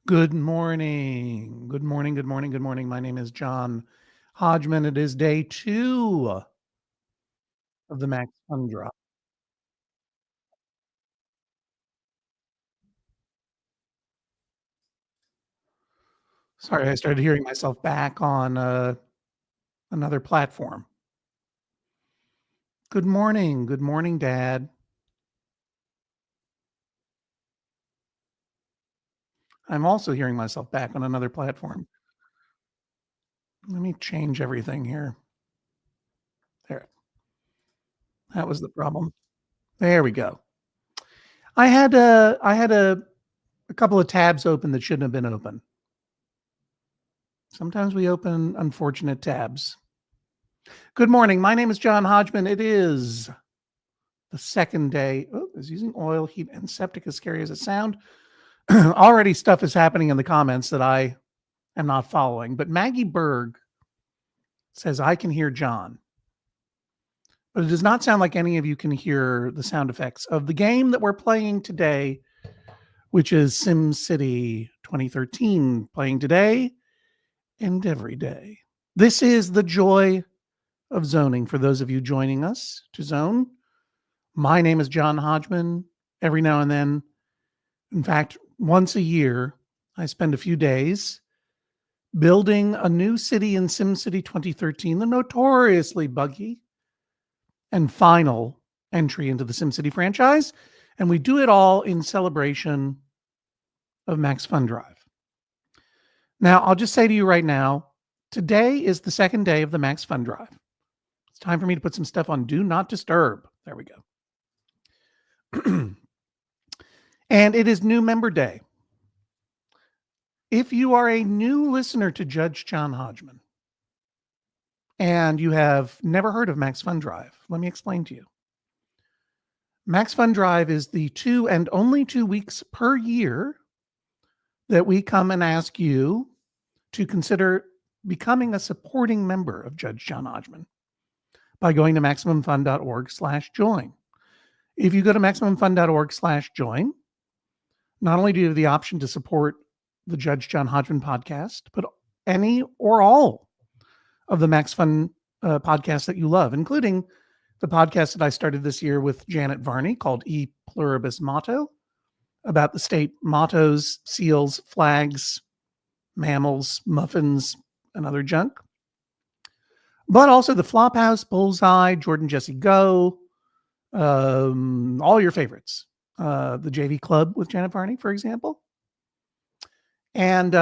Good morning. Good morning. Good morning. Good morning. My name is John Hodgman. It is day 2 of the Max Fun Drop. Sorry, I started hearing myself back on another platform. Good morning. Good morning, Dad. I'm also hearing myself back on another platform. Let me change everything here. There. That was the problem. There we go. I had a couple of tabs open that shouldn't have been open. Sometimes we open unfortunate tabs. Good morning. My name is John Hodgman. It is the second day. Oh, is using oil, heat, and septic as scary as it sounds. Already stuff is happening in the comments that I am not following. But Maggie Berg says, I can hear John. But it does not sound like any of you can hear the sound effects of the game that we're playing today, which is SimCity 2013, playing today and every day. This is the joy of zoning for those of you joining us to zone. My name is John Hodgman. Every now and then, in fact, once a year, I spend a few days building a new city in SimCity 2013, the notoriously buggy and final entry into the SimCity franchise. And we do it all in celebration of Max Fun Drive. Now, I'll just say to you right now, today is the second day of the Max Fun Drive. It's time for me to put some stuff on Do Not Disturb. There we go. And it is new member day. If you are a new listener to Judge John Hodgman and you have never heard of Max Fun Drive, let me explain to you. Max Fun Drive is the 2 and only 2 weeks per year that we come and ask you to consider becoming a supporting member of Judge John Hodgman by going to MaximumFun.org/join. If you go to MaximumFun.org/join, not only do you have the option to support the Judge John Hodgman podcast, but any or all of the Max Fun podcasts that you love, including the podcast that I started this year with Janet Varney called E Pluribus Motto, about the state mottos, seals, flags, mammals, muffins, and other junk. But also the Flophouse, Bullseye, Jordan Jesse Go, all your favorites. The JV Club with Janet Varney, for example. And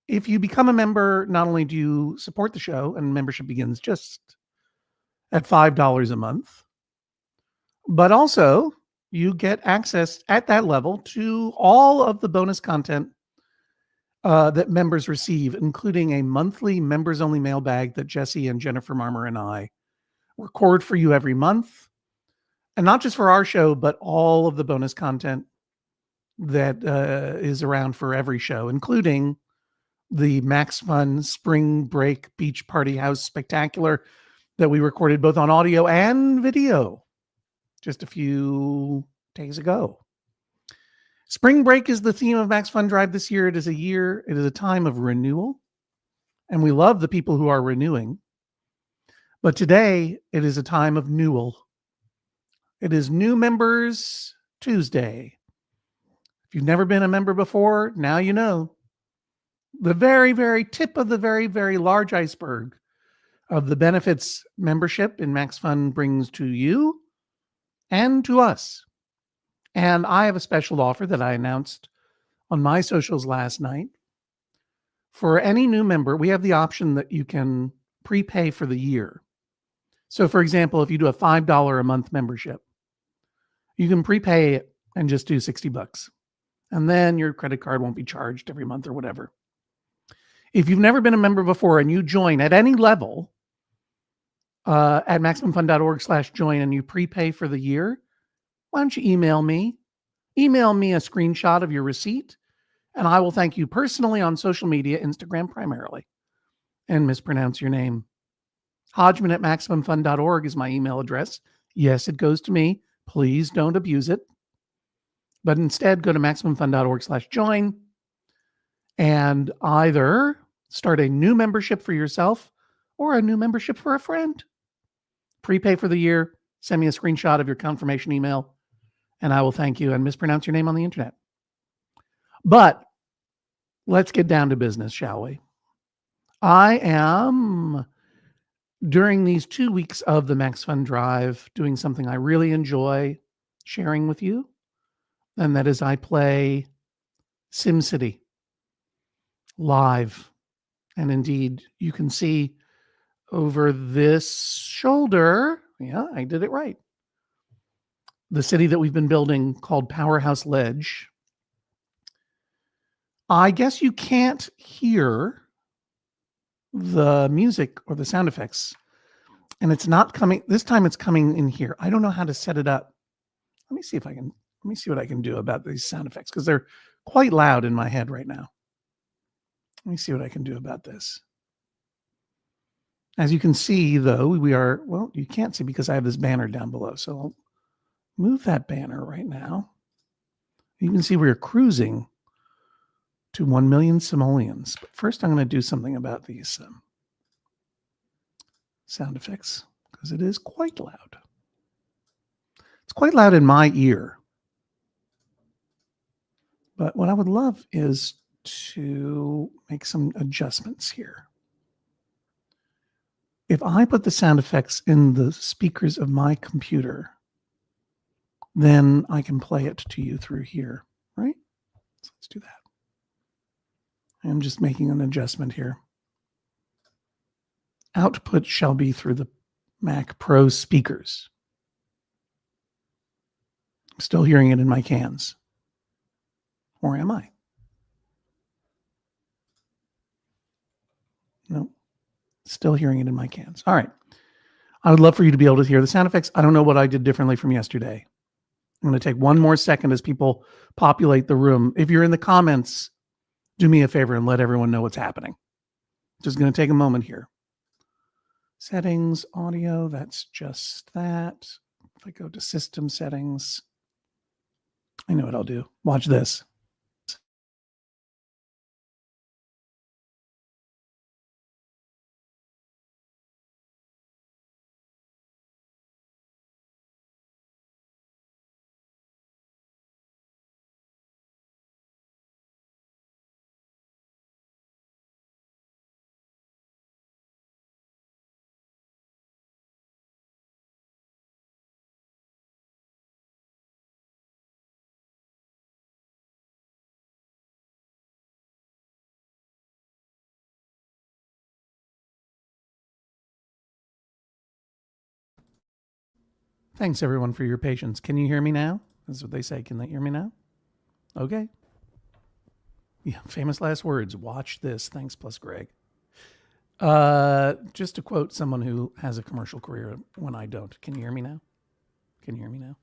if you become a member, not only do you support the show, and membership begins just at $5 a month, but also you get access at that level to all of the bonus content that members receive, including a monthly members-only mailbag that Jesse and Jennifer Marmer and I record for you every month. And not just for our show, but all of the bonus content that is around for every show, including the Max Fun Spring Break Beach Party House Spectacular that we recorded both on audio and video just a few days ago. Spring break is the theme of Max Fun Drive this year. It is a time of renewal, and we love the people who are renewing. But today, it is a time of newel. It is New Members Tuesday. If you've never been a member before, now you know. The very, very tip of the very, very large iceberg of the benefits membership in Max Fun brings to you and to us. And I have a special offer that I announced on my socials last night. For any new member, we have the option that you can prepay for the year. So, for example, if you do a $5 a month membership, you can prepay it and just do $60. And then your credit card won't be charged every month or whatever. If you've never been a member before and you join at any level at MaximumFun.org/join and you prepay for the year, why don't you email me? Email me a screenshot of your receipt, and I will thank you personally on social media, Instagram primarily, and mispronounce your name. Hodgman at MaximumFun.org is my email address. Yes, it goes to me. Please don't abuse it. But instead, go to MaximumFun.org/join. and either start a new membership for yourself or a new membership for a friend. Prepay for the year, send me a screenshot of your confirmation email, and I will thank you and mispronounce your name on the internet. But let's get down to business, shall we? I am, during these 2 weeks of the Max Fun Drive, doing something I really enjoy sharing with you, and that is I play SimCity live. And indeed, you can see over this shoulder, yeah, I did it right, the city that we've been building called Powerhouse Ledge. I guess you can't hear the music or the sound effects, and it's not coming this time. It's coming in here. I don't know how to set it up. Let me see what I can do about these sound effects, because they're quite loud in my head right now. Let me see what I can do about this. As you can see, though, we are, well, you can't see because I have this banner down below. So I'll move that banner right now. You can see we're cruising to 1 million simoleons. But first, I'm going to do something about these sound effects, because it is quite loud. It's quite loud in my ear. But what I would love is to make some adjustments here. If I put the sound effects in the speakers of my computer, then I can play it to you through here, right? So let's do that. I'm just making an adjustment here. Output shall be through the Mac Pro speakers. I'm still hearing it in my cans. Or am I? No, still hearing it in my cans. All right. I would love for you to be able to hear the sound effects. I don't know what I did differently from yesterday. I'm going to take one more second as people populate the room. If you're in the comments, do me a favor and let everyone know what's happening. Just going to take a moment here. Settings, audio, that's just that. If I go to system settings, I know what I'll do. Watch this. Thanks, everyone, for your patience. Can you hear me now? That's what they say. Can they hear me now? Okay. Yeah, famous last words. Watch this. Thanks, plus Greg. Just to quote someone who has a commercial career when I don't. Can you hear me now? Can you hear me now?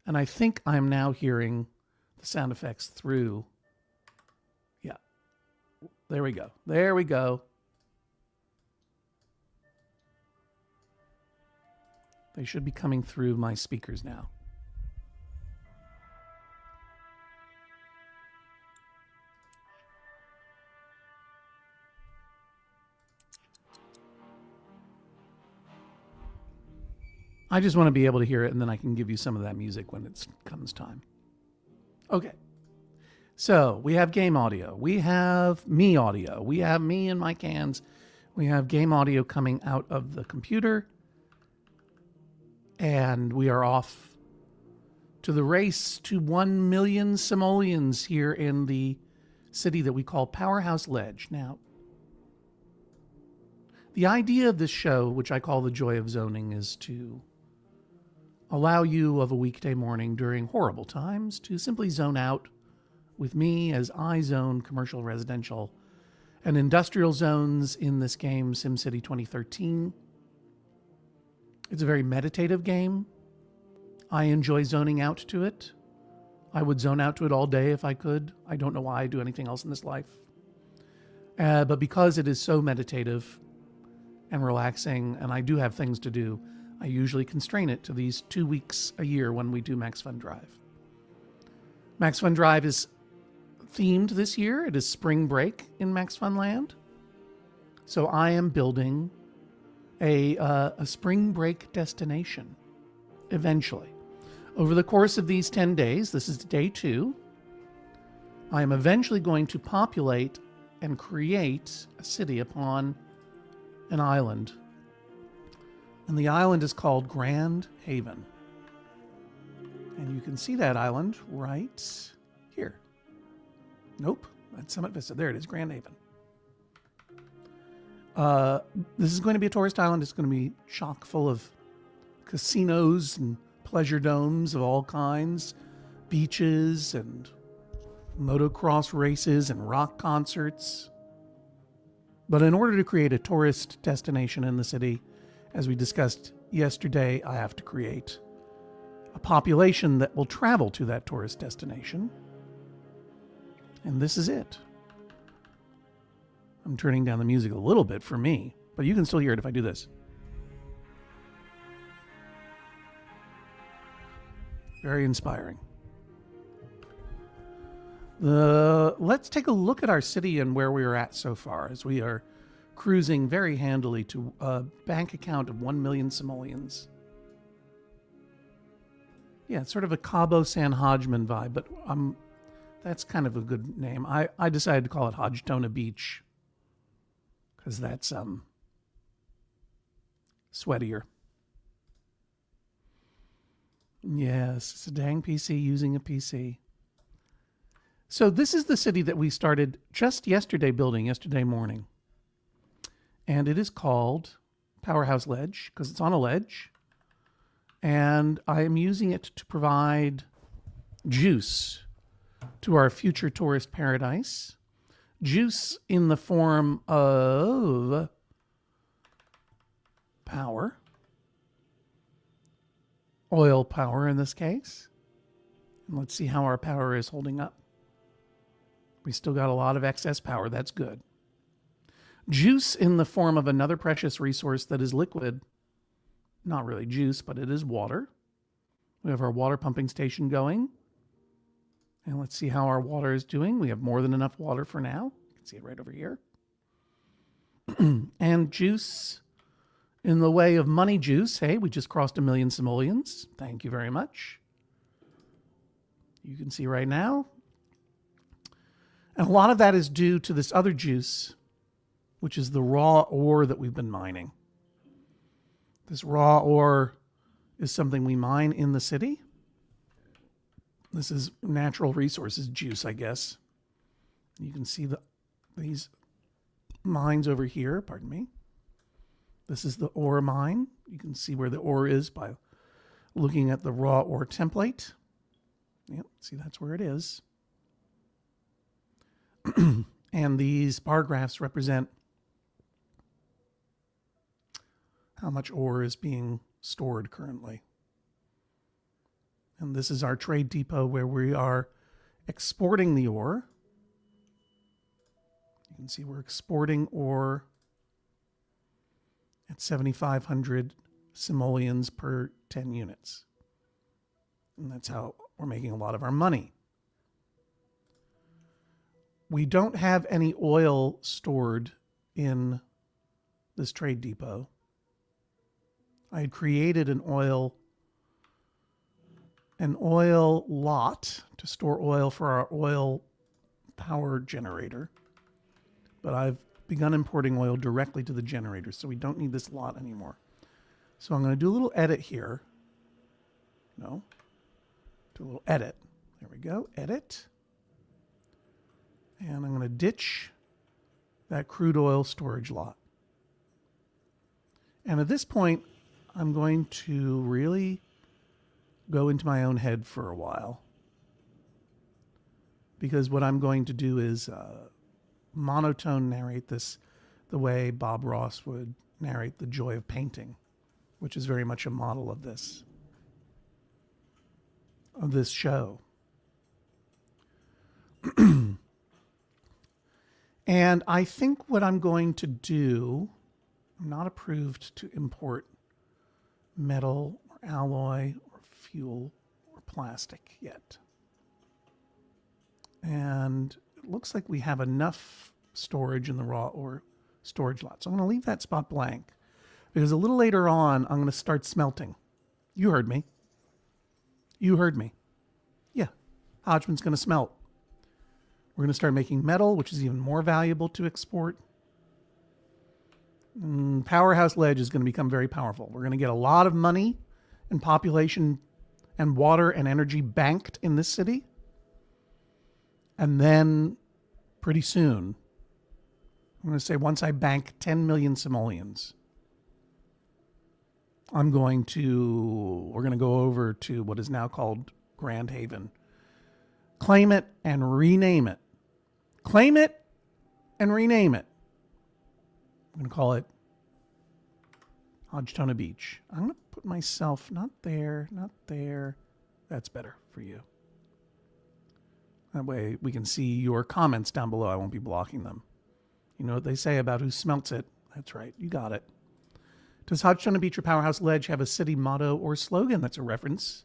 And I think I'm now hearing the sound effects through. Yeah. There we go. There we go. They should be coming through my speakers now. I just want to be able to hear it, and then I can give you some of that music when it comes time. Okay. So we have game audio. We have me audio. We have me in my cans. We have game audio coming out of the computer. And we are off to the race to 1 million simoleons here in the city that we call Powerhouse Ledge. Now, the idea of this show, which I call the Joy of Zoning, is to allow you of a weekday morning during horrible times to simply zone out with me as I zone commercial, residential, and industrial zones in this game, SimCity 2013. It's a very meditative game. I enjoy zoning out to it. I would zone out to it all day if I could. I don't know why I do anything else in this life. But because it is so meditative and relaxing, and I do have things to do, I usually constrain it to these 2 weeks a year when we do Max Fun Drive. Max Fun Drive is themed this year. It is spring break in Max Fun Land. So I am building a spring break destination eventually. Over the course of these 10 days, this is day 2, I am eventually going to populate and create a city upon an island. And the island is called Grand Haven. And you can see that island right here. Nope, that's Summit Vista. There it is, Grand Haven. This is going to be a tourist island. It's going to be chock full of casinos and pleasure domes of all kinds, beaches and motocross races and rock concerts. But in order to create a tourist destination in the city, as we discussed yesterday, I have to create a population that will travel to that tourist destination. And this is it. I'm turning down the music a little bit for me, but you can still hear it if I do this. Very inspiring. Let's take a look at our city and where we are at so far, as we are cruising very handily to a bank account of 1 million simoleons. Yeah, it's sort of a Cabo San Hodgman vibe, but that's kind of a good name. I decided to call it HODG-TONA Beach because that's sweatier. Yes, it's a dang PC using a PC. So this is the city that we started just yesterday building, yesterday morning. And it is called Powerhouse Ledge because it's on a ledge. And I am using it to provide juice to our future tourist paradise. Juice in the form of power. Oil power in this case. And let's see how our power is holding up. We still got a lot of excess power. That's good. Juice in the form of another precious resource that is liquid. Not really juice, but it is water. We have our water pumping station going. And let's see how our water is doing. We have more than enough water for now. You can see it right over here. And juice in the way of money juice. Hey, we just crossed 1 million simoleons. Thank you very much. You can see right now. And a lot of that is due to this other juice, which is the raw ore that we've been mining. This raw ore is something we mine in the city. This is natural resources juice, I guess. You can see these mines over here, pardon me. This is the ore mine. You can see where the ore is by looking at the raw ore template. Yep, see that's where it is. And these bar graphs represent how much ore is being stored currently. And this is our trade depot where we are exporting the ore. You can see we're exporting ore at 7,500 simoleons per 10 units. And that's how we're making a lot of our money. We don't have any oil stored in this trade depot. I had created an oil lot to store oil for our oil power generator. But I've begun importing oil directly to the generator, so we don't need this lot anymore. So I'm going to do a little edit here. No. Do a little edit. There we go. Edit. And I'm going to ditch that crude oil storage lot. And at this point, I'm going to really go into my own head for a while. Because what I'm going to do is monotone narrate this the way Bob Ross would narrate The Joy of Painting, which is very much a model of this show. And I think what I'm going to do, I'm not approved to import metal or alloy or fuel or plastic yet. And looks like we have enough storage in the raw or storage lot. So I'm going to leave that spot blank because a little later on, I'm going to start smelting. You heard me. You heard me. Yeah. Hodgman's going to smelt. We're going to start making metal, which is even more valuable to export. Powerhouse Ledge is going to become very powerful. We're going to get a lot of money and population and water and energy banked in this city. And then pretty soon, I'm going to say once I bank 10 million simoleons, we're going to go over to what is now called Grand Haven. Claim it and rename it. Claim it and rename it. I'm going to call it HODG-TONA Beach. I'm going to put myself not there, not there. That's better for you. That way we can see your comments down below. I won't be blocking them. You know what they say about who smelts it. That's right. You got it. Does HODG-TONA Beach or Powerhouse Ledge have a city motto or slogan? That's a reference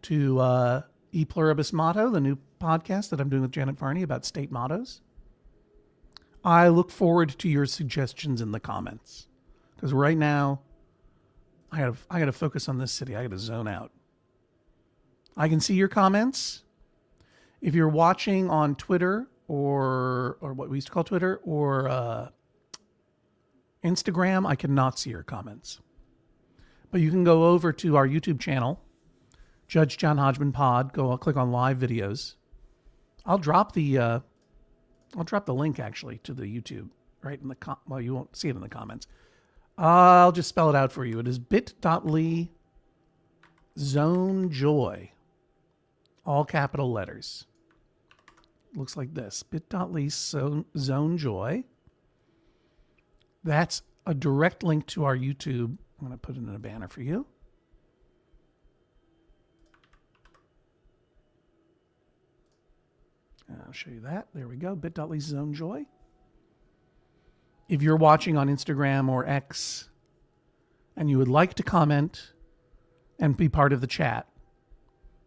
to E Pluribus Motto, the new podcast that I'm doing with Janet Varney about state mottos. I look forward to your suggestions in the comments because right now I got to focus on this city. I got to zone out. I can see your comments. If you're watching on Twitter or what we used to call Twitter or Instagram, I cannot see your comments. But you can go over to our YouTube channel, Judge John Hodgman Pod. Click on live videos. I'll drop the link actually to the YouTube right in the well, you won't see it in the comments. I'll just spell it out for you. It is bit.ly zone joy, all capital letters. Looks like this. Bit.ly zone joy. That's a direct link to our YouTube. I'm going to put it in a banner for you. I'll show you that. There we go. Bit.ly zone joy. If you're watching on Instagram or X and you would like to comment and be part of the chat,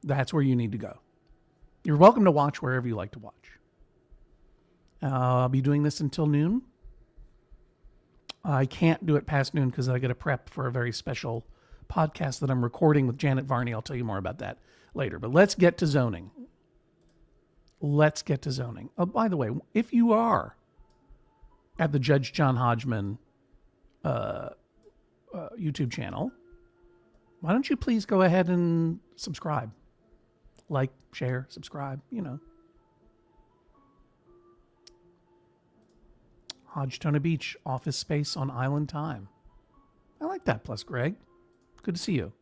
that's where you need to go. You're welcome to watch wherever you like to watch. I'll be doing this until noon. I can't do it past noon because I got to prep for a very special podcast that I'm recording with Janet Varney. I'll tell you more about that later. But let's get to zoning. Let's get to zoning. Oh, by the way, if you are at the Judge John Hodgman YouTube channel, why don't you please go ahead and subscribe? Like, share, subscribe, you know. HODG-TONA Beach, office space on island time. I like that, plus Greg. Good to see you.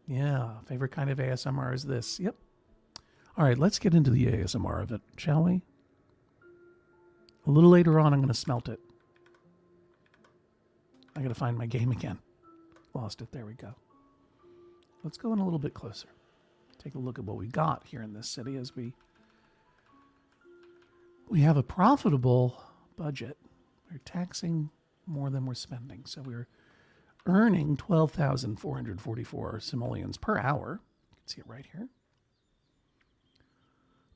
Yeah, favorite kind of ASMR is this. Yep. All right, let's get into the ASMR of it, shall we? A little later on, I'm going to smelt it. I got to find my game again. Lost it. There we go. Let's go in a little bit closer. Take a look at what we got here in this city as we have a profitable budget. We're taxing more than we're spending. So we're earning 12,444 simoleons per hour. You can see it right here.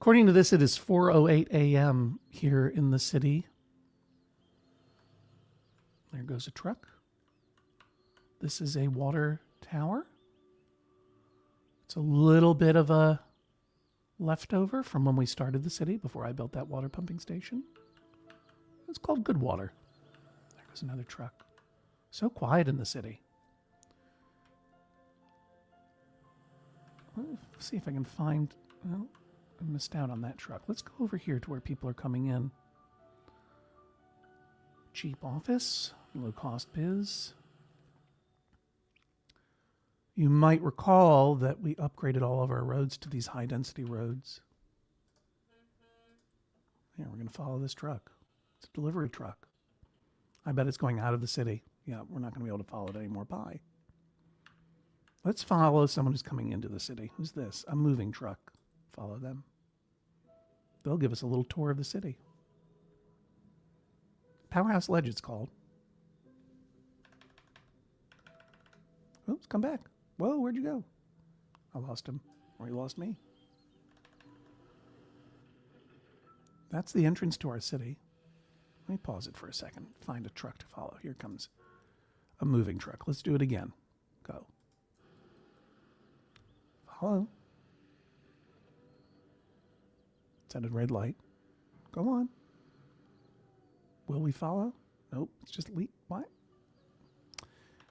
According to this, it is 4:08 a.m. here in the city. There goes a truck. This is a water tower. It's a little bit of a leftover from when we started the city before I built that water pumping station. It's called Good Water. There goes another truck. So quiet in the city. Let's see if I can find... Well, I missed out on that truck. Let's go over here to where people are coming in. Cheap office, low-cost biz. You might recall that we upgraded all of our roads to these high-density roads. Yeah, we're going to follow this truck. It's a delivery truck. I bet it's going out of the city. Yeah, we're not going to be able to follow it anymore. Bye. Let's follow someone who's coming into the city. Who's this? A moving truck. Follow them. They'll give us a little tour of the city. Powerhouse Ledge, it's called. Oops, come back. Whoa, where'd you go? I lost him, or he lost me. That's the entrance to our city. Let me pause it for a second. Find a truck to follow. Here comes a moving truck. Let's do it again. Go. Follow. It's at a red light. Go on. Will we follow? Nope. It's just leap. What?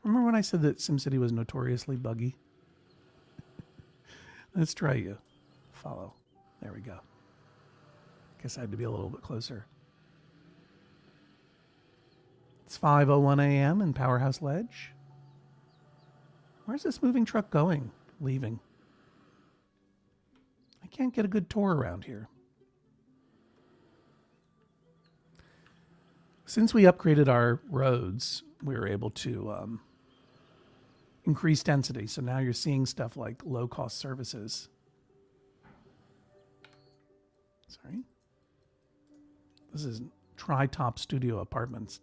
Remember when I said that SimCity was notoriously buggy? Let's try you. Follow. There we go. Guess I had to be a little bit closer. It's 5:01 a.m. in Powerhouse Ledge. Where's this moving truck going? Leaving. I can't get a good tour around here. Since we upgraded our roads, we were able to increase density. So now you're seeing stuff like low-cost services. Sorry. This is Tri-Top Studio Apartments.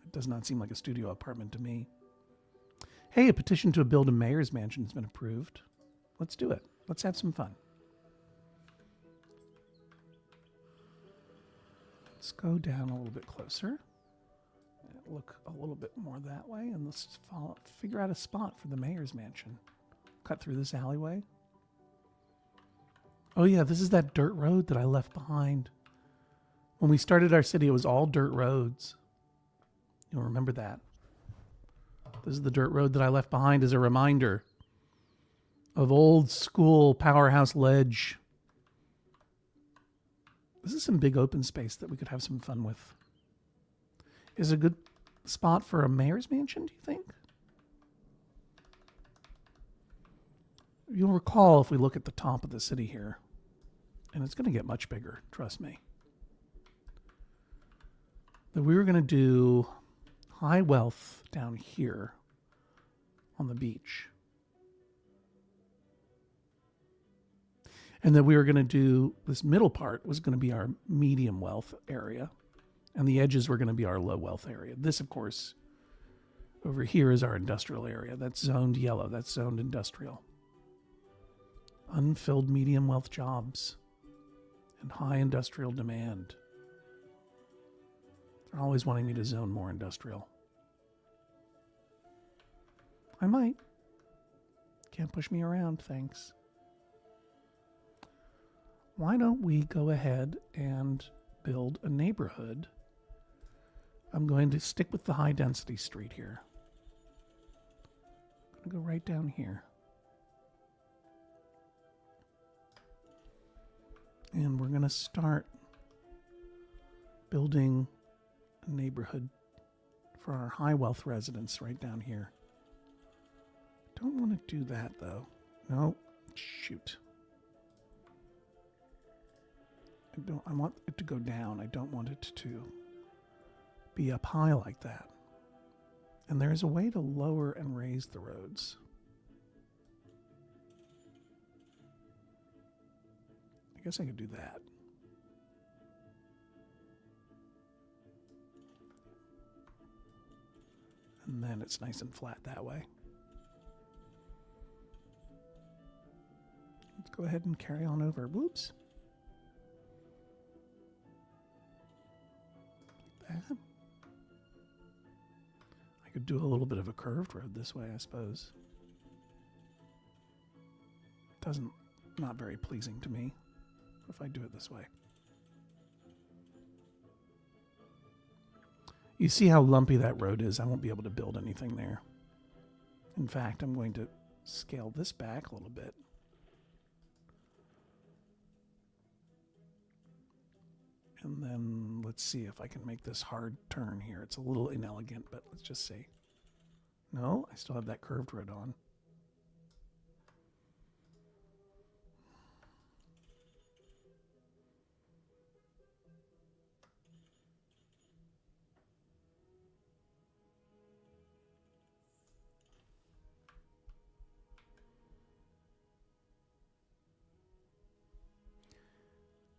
It does not seem like a studio apartment to me. Hey, a petition to build a mayor's mansion has been approved. Let's do it. Let's have some fun. Let's go down a little bit closer. Look a little bit more that way, and let's figure out a spot for the mayor's mansion. Cut through this alleyway. Oh yeah, this is that dirt road that I left behind. When we started our city, it was all dirt roads. You'll remember that. This is the dirt road that I left behind as a reminder of old school Powerhouse Ledge. This is some big open space that we could have some fun with. Is it a good spot for a mayor's mansion, do you think? You'll recall if we look at the top of the city here, and it's going to get much bigger, trust me, that we were going to do high wealth down here on the beach. And that we were going to do, this middle part was going to be our medium wealth area. And the edges were going to be our low wealth area. This, of course, over here is our industrial area. That's zoned yellow. That's zoned industrial. Unfilled medium wealth jobs and high industrial demand. They're always wanting me to zone more industrial. I might. Can't push me around, thanks. Why don't we go ahead and build a neighborhood? I'm going to stick with the high density street here. I'm going to go right down here. And we're going to start building a neighborhood for our high wealth residents right down here. Don't want to do that though. No, shoot. I want it to go down. I don't want it to be up high like that. And there is a way to lower and raise the roads. I guess I could do that. And then it's nice and flat that way. Let's go ahead and carry on over. Whoops. That. I could do a little bit of a curved road this way, I suppose. Not very pleasing to me if I do it this way. You see how lumpy that road is? I won't be able to build anything there. In fact, I'm going to scale this back a little bit. And then let's see if I can make this hard turn here. It's a little inelegant, but let's just see. No, I still have that curved road on.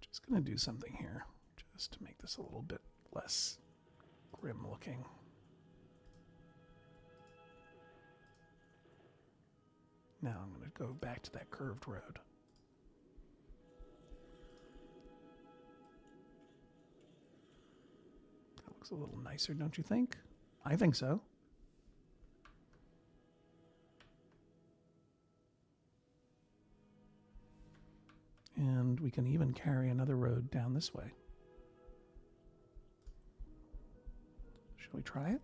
Just going to do something here. Just to make this a little bit less grim looking. Now I'm going to go back to that curved road. Looks a little nicer, don't you think? I think so. And we can even carry another road down this way. Shall we try it?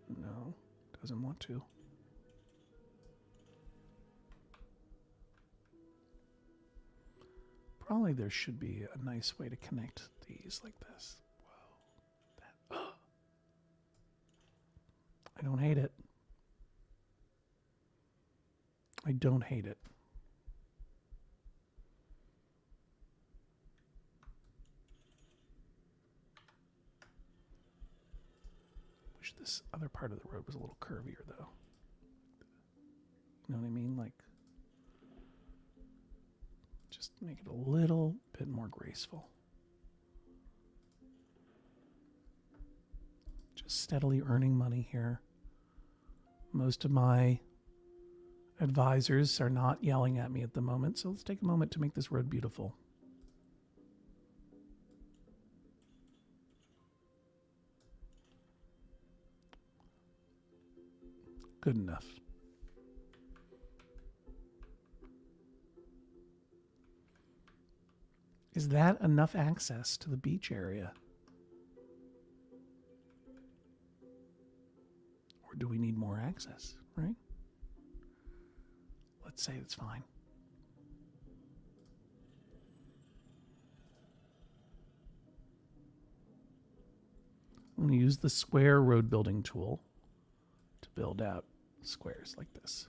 No, doesn't want to. Probably there should be a nice way to connect these like this. Whoa. That, I don't hate it. I don't hate it. Wish this other part of the road was a little curvier, though. You know what I mean? Like, just make it a little bit more graceful. Just steadily earning money here. Most of my advisors are not yelling at me at the moment, so let's take a moment to make this road beautiful. Good enough. Is that enough access to the beach area? Or do we need more access, right? Let's say it's fine. I'm going to use the square road building tool to build out squares like this.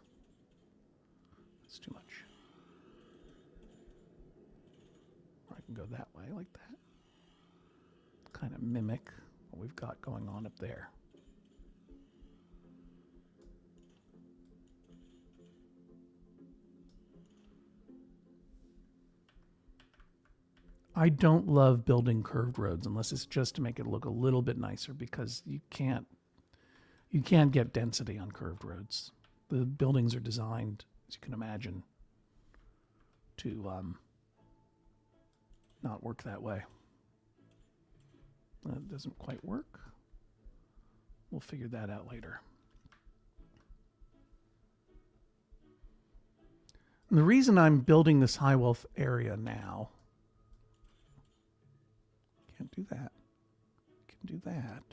That's too much. Or I can go that way like that. Kind of mimic what we've got going on up there. I don't love building curved roads unless it's just to make it look a little bit nicer, because you can't get density on curved roads. The buildings are designed, as you can imagine, to not work that way. That doesn't quite work. We'll figure that out later. And the reason I'm building this high wealth area now, can't do that. Can do that.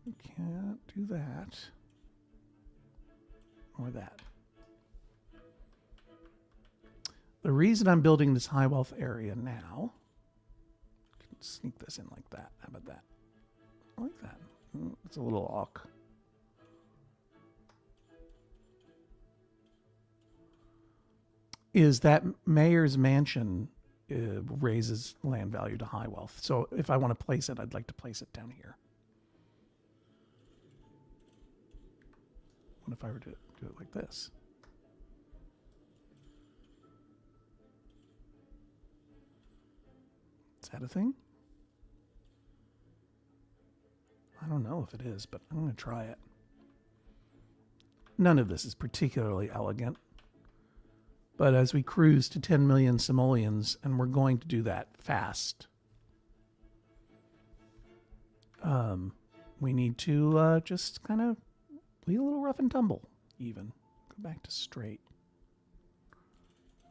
You can't do that. Or that. The reason I'm building this high wealth area now, I can sneak this in like that. How about that? I like that. It's a little awk. Is that mayor's mansion raises land value to high wealth. So if I want to place it, I'd like to place it down here. What if I were to do it like this? Is that a thing? I don't know if it is, but I'm going to try it. None of this is particularly elegant. But as we cruise to 10 million simoleons, and we're going to do that fast, we need to just kind of be a little rough and tumble, even. Go back to straight.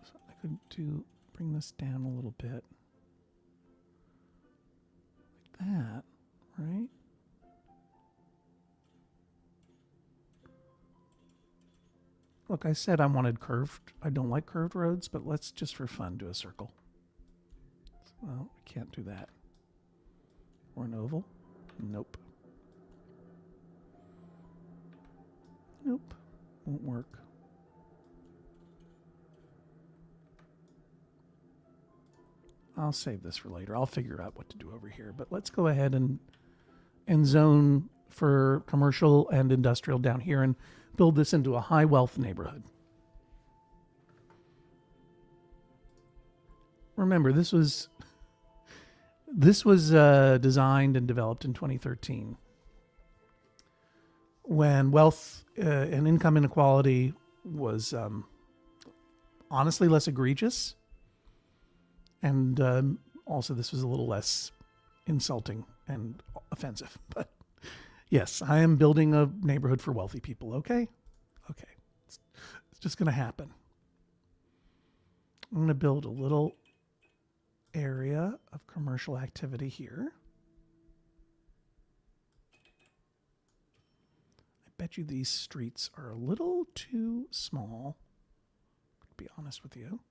So I could bring this down a little bit. Like that, right? Look, I said I wanted curved. I don't like curved roads, but let's just for fun do a circle. Well, we can't do that. Or an oval? Nope. Nope. Won't work. I'll save this for later. I'll figure out what to do over here. But let's go ahead and zone for commercial and industrial down here and build this into a high wealth neighborhood. Remember, this was designed and developed in 2013, when wealth and income inequality was honestly less egregious. And also, this was a little less insulting and offensive. But yes, I am building a neighborhood for wealthy people, okay? Okay. It's just going to happen. I'm going to build a little area of commercial activity here. I bet you these streets are a little too small, to be honest with you.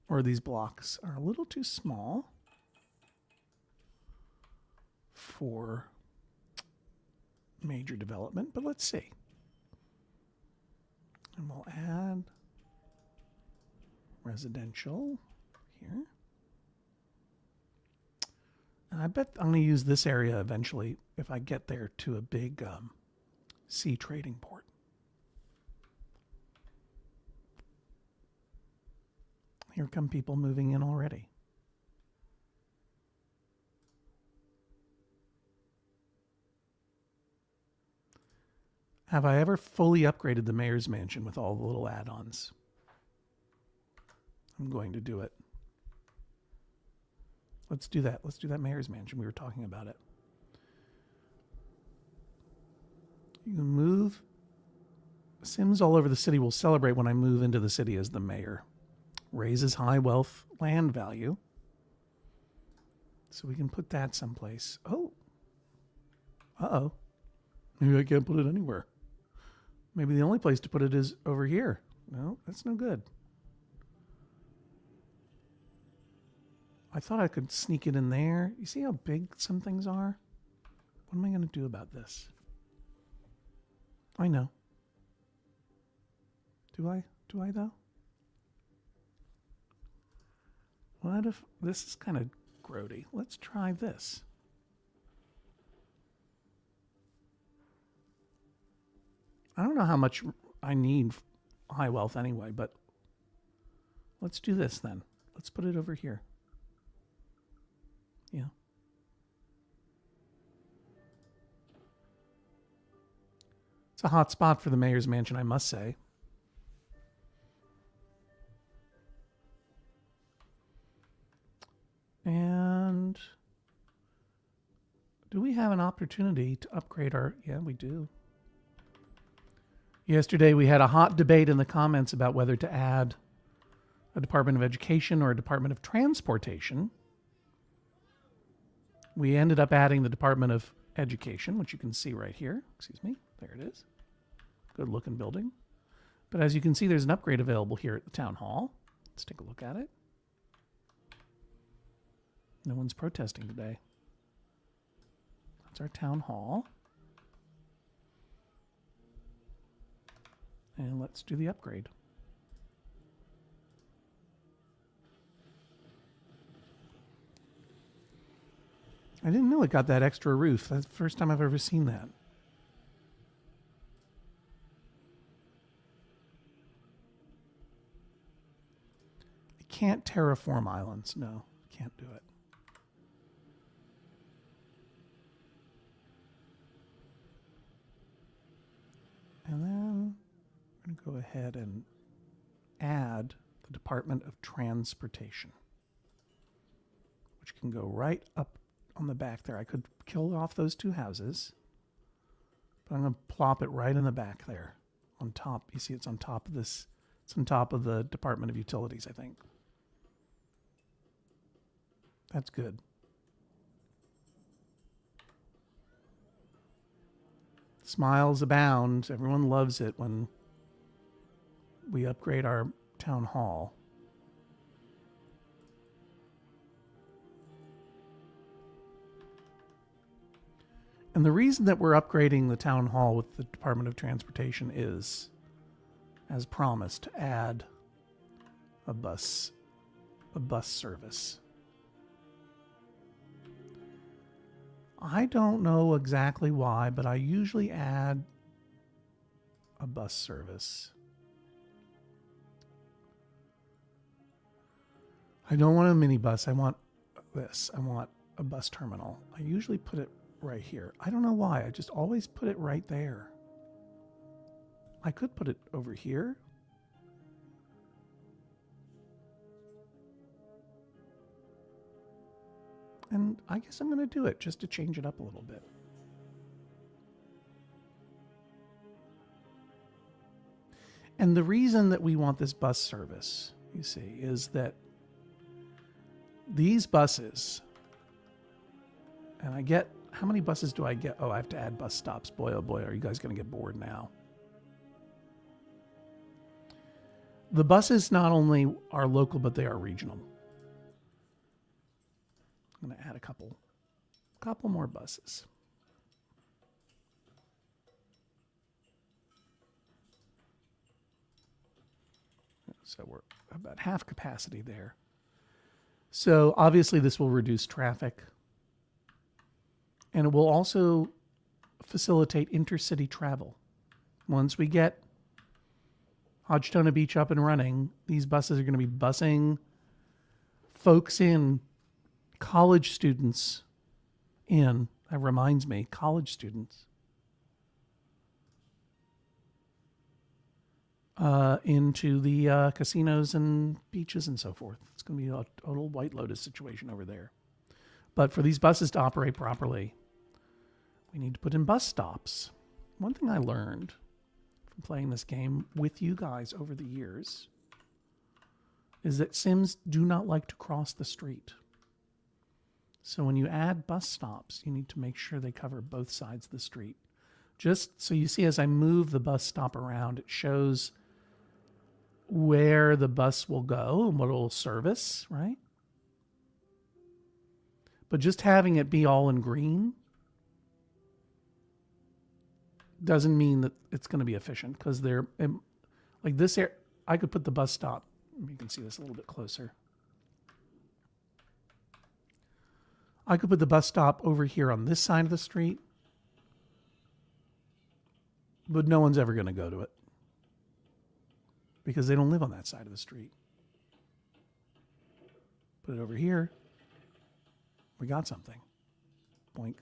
Or these blocks are a little too small for major development, but let's see. And we'll add residential here. And I bet I'm going to use this area eventually if I get there to a big sea trading port. Here come people moving in already. Have I ever fully upgraded the mayor's mansion with all the little add-ons? I'm going to do it. Let's do that. Let's do that mayor's mansion. We were talking about it. You can move. Sims all over the city will celebrate when I move into the city as the mayor. Raises high wealth land value. So we can put that someplace. Oh. Uh-oh. Maybe I can't put it anywhere. Maybe the only place to put it is over here. No, that's no good. I thought I could sneak it in there. You see how big some things are? What am I going to do about this? I know. Do I? Do I though? What if this is kind of grody? Let's try this. I don't know how much I need high wealth anyway, but let's do this then. Let's put it over here. Yeah. It's a hot spot for the mayor's mansion, I must say. And do we have an opportunity to upgrade our... Yeah, we do. Yesterday, we had a hot debate in the comments about whether to add a Department of Education or a Department of Transportation. We ended up adding the Department of Education, which you can see right here. Excuse me. There it is. Good looking building. But as you can see, there's an upgrade available here at the town hall. Let's take a look at it. No one's protesting today. That's our town hall. And let's do the upgrade. I didn't know it got that extra roof. That's the first time I've ever seen that. I can't terraform islands. No, can't do it. And then I'm going to go ahead and add the Department of Transportation, which can go right up on the back there. I could kill off those two houses, but I'm going to plop it right in the back there on top. You see it's on top of this. It's on top of the Department of Utilities, I think. That's good. Smiles abound. Everyone loves it when we upgrade our town hall. And the reason that we're upgrading the town hall with the Department of Transportation is, as promised, to add a bus service. I don't know exactly why, but I usually add a bus service. I don't want a minibus. I want this. I want a bus terminal. I usually put it right here. I don't know why. I just always put it right there. I could put it over here, And I guess I'm going to do it just to change it up a little bit. And the reason that we want this bus service, you see, is that these buses, and I get, how many buses do I get? Oh, I have to add bus stops. Boy, oh boy, are you guys going to get bored now. The buses not only are local, but they are regional. I'm going to add a couple more buses. So we're about half capacity there. So obviously this will reduce traffic. And it will also facilitate intercity travel. Once we get HODG-TONA Beach up and running, these buses are going to be busing folks in, college students in. That reminds me, college students. Into the casinos and beaches and so forth. It's going to be a total White Lotus situation over there. But for these buses to operate properly, we need to put in bus stops. One thing I learned from playing this game with you guys over the years is that Sims do not like to cross the street. So when you add bus stops, you need to make sure they cover both sides of the street. Just so you see, as I move the bus stop around, it shows where the bus will go and what it will service, right? But just having it be all in green doesn't mean that it's going to be efficient, because they're like this here. I could put the bus stop. You can see this a little bit closer. I could put the bus stop over here on this side of the street, but no one's ever going to go to it because they don't live on that side of the street. Put it over here. We got something. Boink.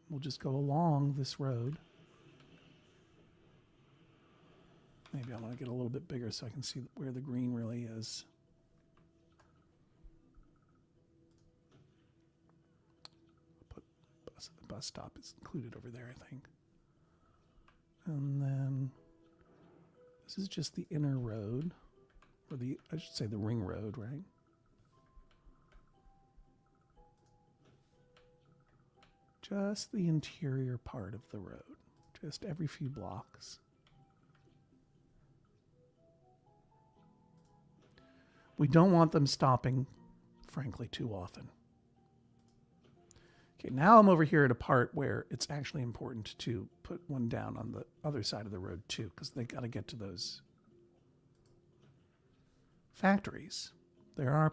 We'll just go along this road. Maybe I want to get a little bit bigger so I can see where the green really is. The bus stop is included over there, I think. And then this is just the inner road, or I should say the ring road, right? Just the interior part of the road, just every few blocks. We don't want them stopping, frankly, too often. Okay, now I'm over here at a part where it's actually important to put one down on the other side of the road too, because they got to get to those factories. There are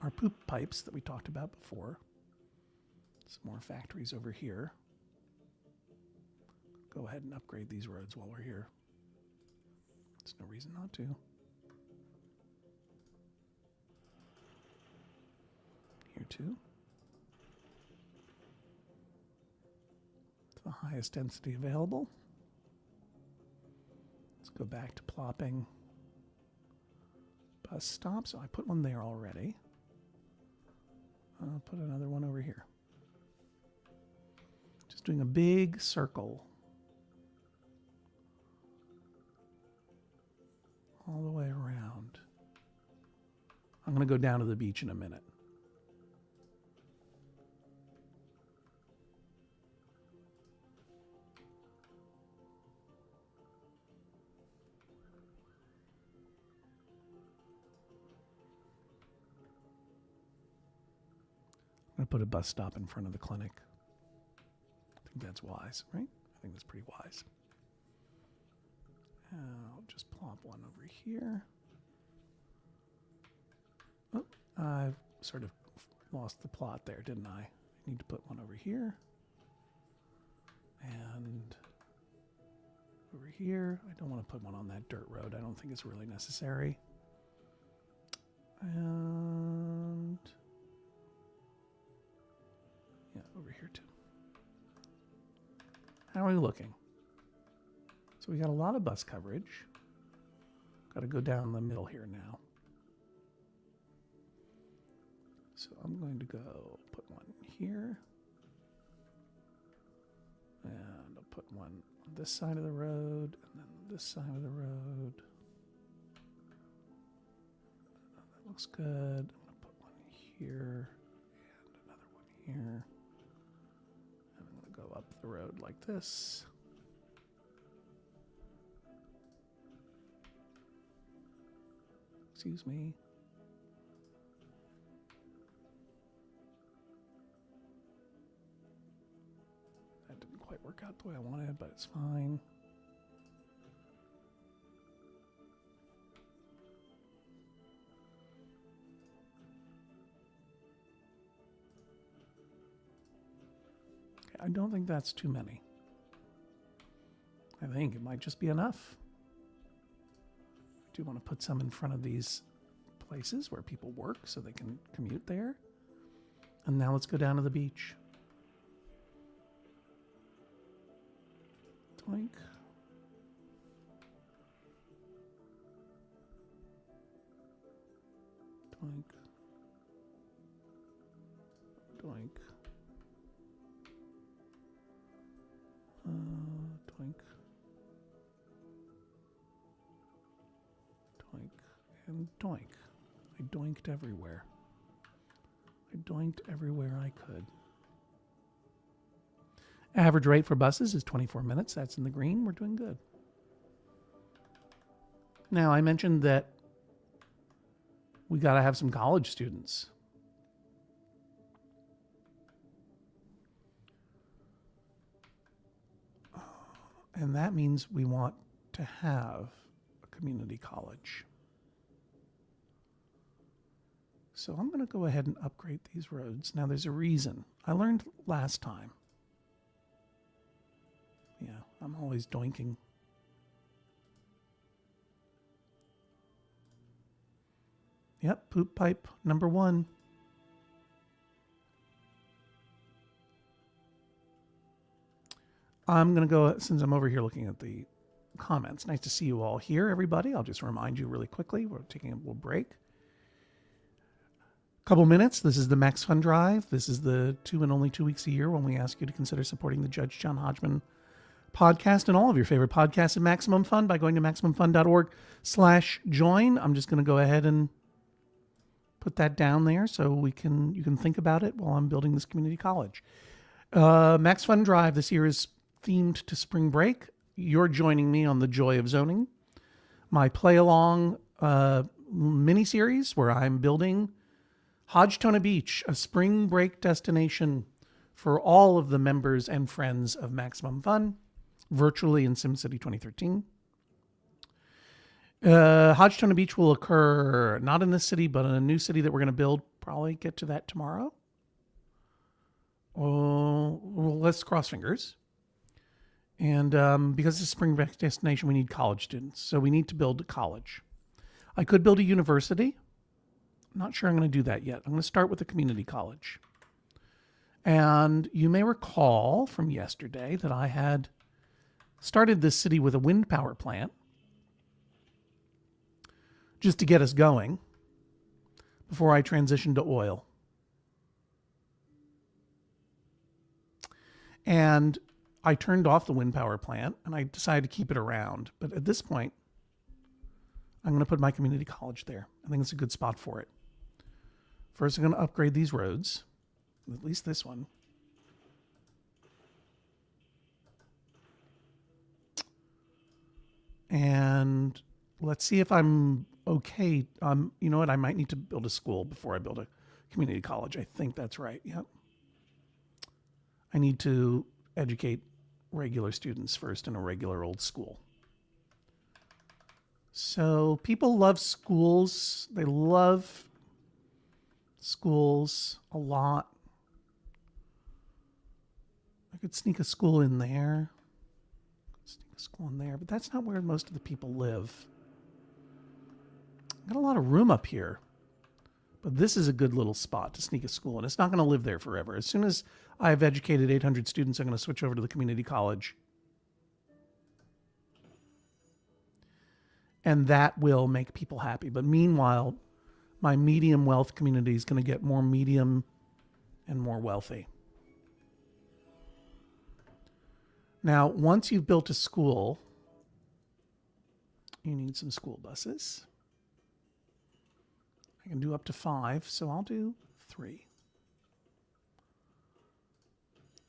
our poop pipes that we talked about before. Some more factories over here. Go ahead and upgrade these roads while we're here. There's no reason not to. Here too. The highest density available. Let's go back to plopping bus stops. So I put one there already. I'll put another one over here. Just doing a big circle all the way around. I'm going to go down to the beach in a minute. I'm going to put a bus stop in front of the clinic. I think that's wise, right? I think that's pretty wise. I'll just plop one over here. Oh, I sort of lost the plot there, didn't I? I need to put one over here. And over here. I don't want to put one on that dirt road. I don't think it's really necessary. And yeah, over here too. How are we looking? So we got a lot of bus coverage. Got to go down the middle here now. So I'm going to go put one here. And I'll put one on this side of the road, and then this side of the road. That looks good. I'm going to put one here and another one here. And I'm going to go up the road like this. Excuse me. That didn't quite work out the way I wanted, but it's fine. Okay, I don't think that's too many. I think it might just be enough. I do want to put some in front of these places where people work so they can commute there. And now let's go down to the beach. Doink. Doink. Doink. Doink. Doink. And doink. I doinked everywhere. I doinked everywhere I could. Average rate for buses is 24 minutes. That's in the green. We're doing good. Now, I mentioned that we got to have some college students. And that means we want to have a community college. So I'm going to go ahead and upgrade these roads. Now, there's a reason. I learned last time. Yeah, I'm always doinking. Yep, poop pipe number 1. I'm going to go, since I'm over here looking at the comments. Nice to see you all here, everybody. I'll just remind you really quickly. We're taking a little break. Couple minutes. This is the Max Fun Drive. This is the 2 and only 2 weeks a year when we ask you to consider supporting the Judge John Hodgman podcast and all of your favorite podcasts at Maximum Fun by going to MaximumFun.org/join. I'm just going to go ahead and put that down there so you can think about it while I'm building this community college. Max Fun Drive this year is themed to spring break. You're joining me on the Joy of Zoning, my play along mini series where I'm building HODG-TONA Beach, a spring break destination for all of the members and friends of Maximum Fun, virtually in SimCity 2013. HODG-TONA Beach will occur not in this city, but in a new city that we're going to build. Probably get to that tomorrow. Oh, well, let's cross fingers. And because it's a spring break destination, we need college students. So we need to build a college. I could build a university. Not sure I'm going to do that yet. I'm going to start with a community college. And you may recall from yesterday that I had started this city with a wind power plant just to get us going before I transitioned to oil. And I turned off the wind power plant and I decided to keep it around. But at this point, I'm going to put my community college there. I think it's a good spot for it. First, I'm going to upgrade these roads, at least this one. And let's see if I'm okay. You know what? I might need to build a school before I build a community college. I think that's right. Yep. I need to educate regular students first in a regular old school. So people love schools. They love schools a lot. I could sneak a school in there. But that's not where most of the people live. Got a lot of room up here. But this is a good little spot to sneak a school, and it's not going to live there forever. As soon as I've educated 800 students, I'm going to switch over to the community college. And that will make people happy. But meanwhile, my medium wealth community is going to get more medium and more wealthy. Now, once you've built a school, you need some school buses. I can do up to 5, so I'll do 3.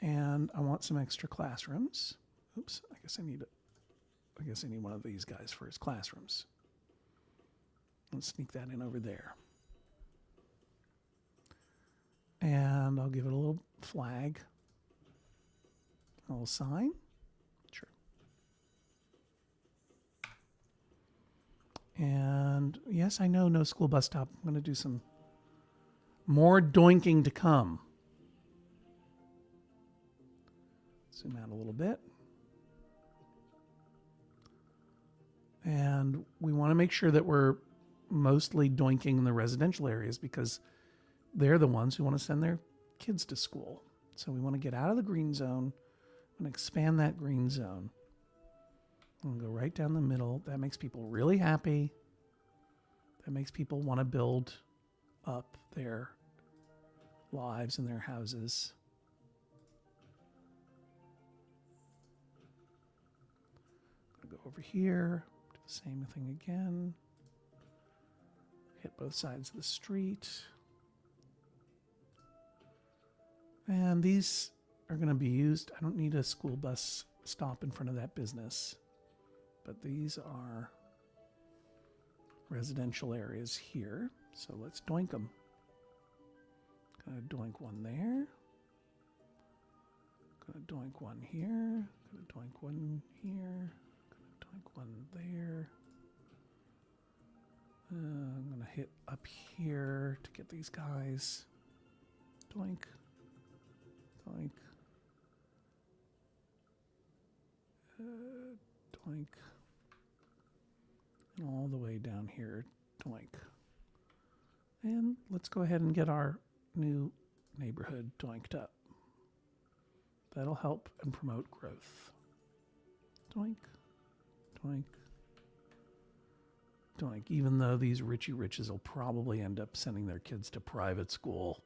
And I want some extra classrooms. Oops, I guess I need one of these guys for his classrooms. Let's sneak that in over there. And I'll give it a little flag, a little sign. Sure. And yes, I know, no school bus stop. I'm going to do some more doinking to come. Zoom out a little bit. And we want to make sure that we're mostly doinking in the residential areas because they're the ones who want to send their kids to school. So we want to get out of the green zone and expand that green zone. And go right down the middle. That makes people really happy. That makes people want to build up their lives and their houses. Go over here, do the same thing again. Hit both sides of the street. And these are going to be used. I don't need a school bus stop in front of that business. But these are residential areas here. So let's doink them. Gonna doink one there. Gonna doink one here. Gonna doink one here. Gonna doink one there. I'm gonna hit up here to get these guys. Doink. Doink. Doink. And all the way down here, doink. And let's go ahead and get our new neighborhood doinked up. That'll help and promote growth. Doink, doink, doink. Even though these Richie Riches will probably end up sending their kids to private school.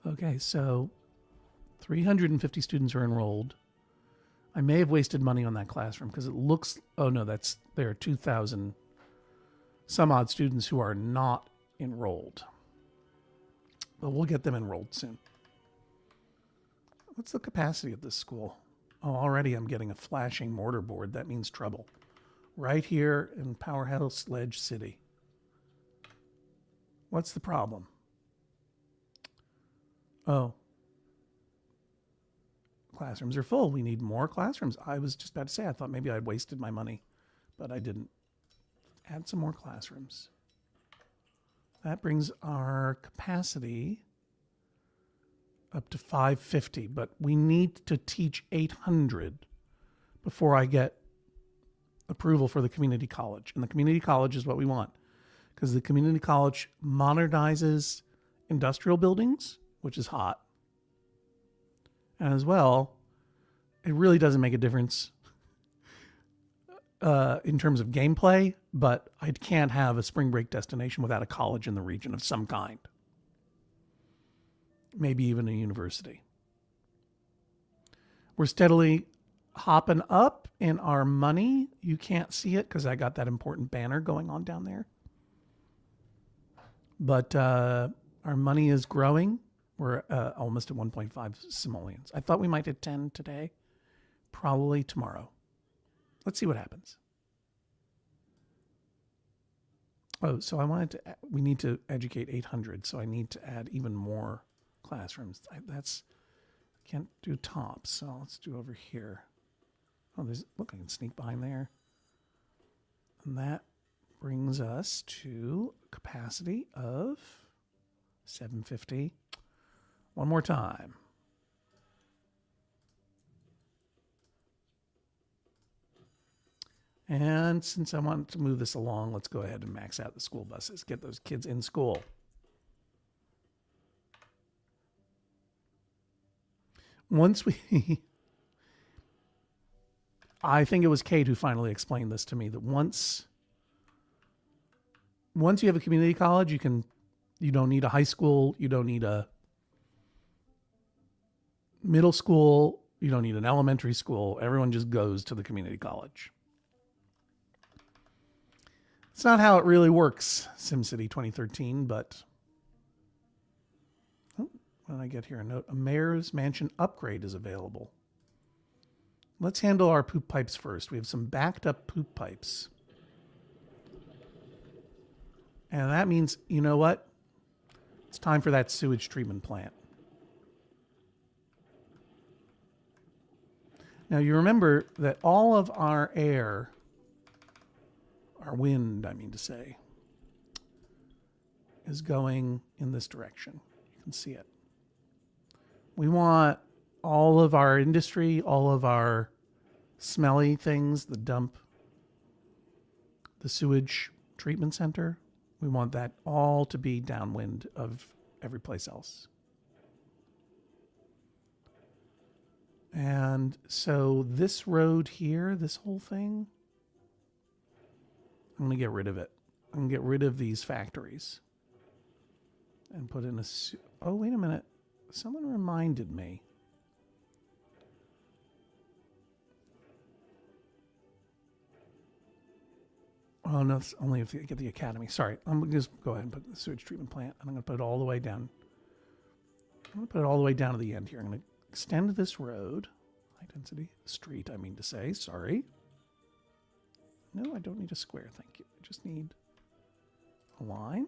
Okay, so 350 students are enrolled. I may have wasted money on that classroom because it looks, oh no, there are 2,000 some odd students who are not enrolled. But we'll get them enrolled soon. What's the capacity of this school? Oh, already I'm getting a flashing mortar board. That means trouble. Right here in Powerhouse Ledge City. What's the problem? Oh. Classrooms are full. We need more classrooms. I was just about to say, I thought maybe I'd wasted my money, but I didn't. Add some more classrooms. That brings our capacity up to 550, but we need to teach 800 before I get approval for the community college. And the community college is what we want because the community college modernizes industrial buildings, which is hot. And as well, it really doesn't make a difference in terms of gameplay, but I can't have a spring break destination without a college in the region of some kind. Maybe even a university. We're steadily hopping up in our money. You can't see it because I got that important banner going on down there. But our money is growing. We're almost at 1.5 simoleons. I thought we might hit 10 today. Probably tomorrow. Let's see what happens. Oh, so we need to educate 800, so I need to add even more classrooms. Can't do tops, so let's do over here. Oh, look, I can sneak behind there. And that brings us to capacity of 750. One more time. And since I want to move this along, let's go ahead and max out the school buses. Get those kids in school. Once we I think it was Kate who finally explained this to me, that once you have a community college, you don't need a high school, you don't need a middle school, you don't need an elementary school. Everyone just goes to the community college. It's not how it really works, SimCity 2013, but what did I get here? A note: a mayor's mansion upgrade is available. Let's handle our poop pipes first. We have some backed up poop pipes. And that means, you know what? It's time for that sewage treatment plant. Now you remember that all of our air, our wind, I mean to say, is going in this direction. You can see it. We want all of our industry, all of our smelly things, the dump, the sewage treatment center, we want that all to be downwind of every place else. And so this road here, this whole thing, I'm going to get rid of it. I'm going to get rid of these factories and put in a... Oh, wait a minute. Someone reminded me. Oh, no, it's only if you get the academy. Sorry, I'm going to just go ahead and put the sewage treatment plant, and I'm going to put it all the way down. I'm going to put it all the way down to the end here. I'm going to extend this road. High density street, I mean to say. Sorry. No, I don't need a square, thank you. I just need a line.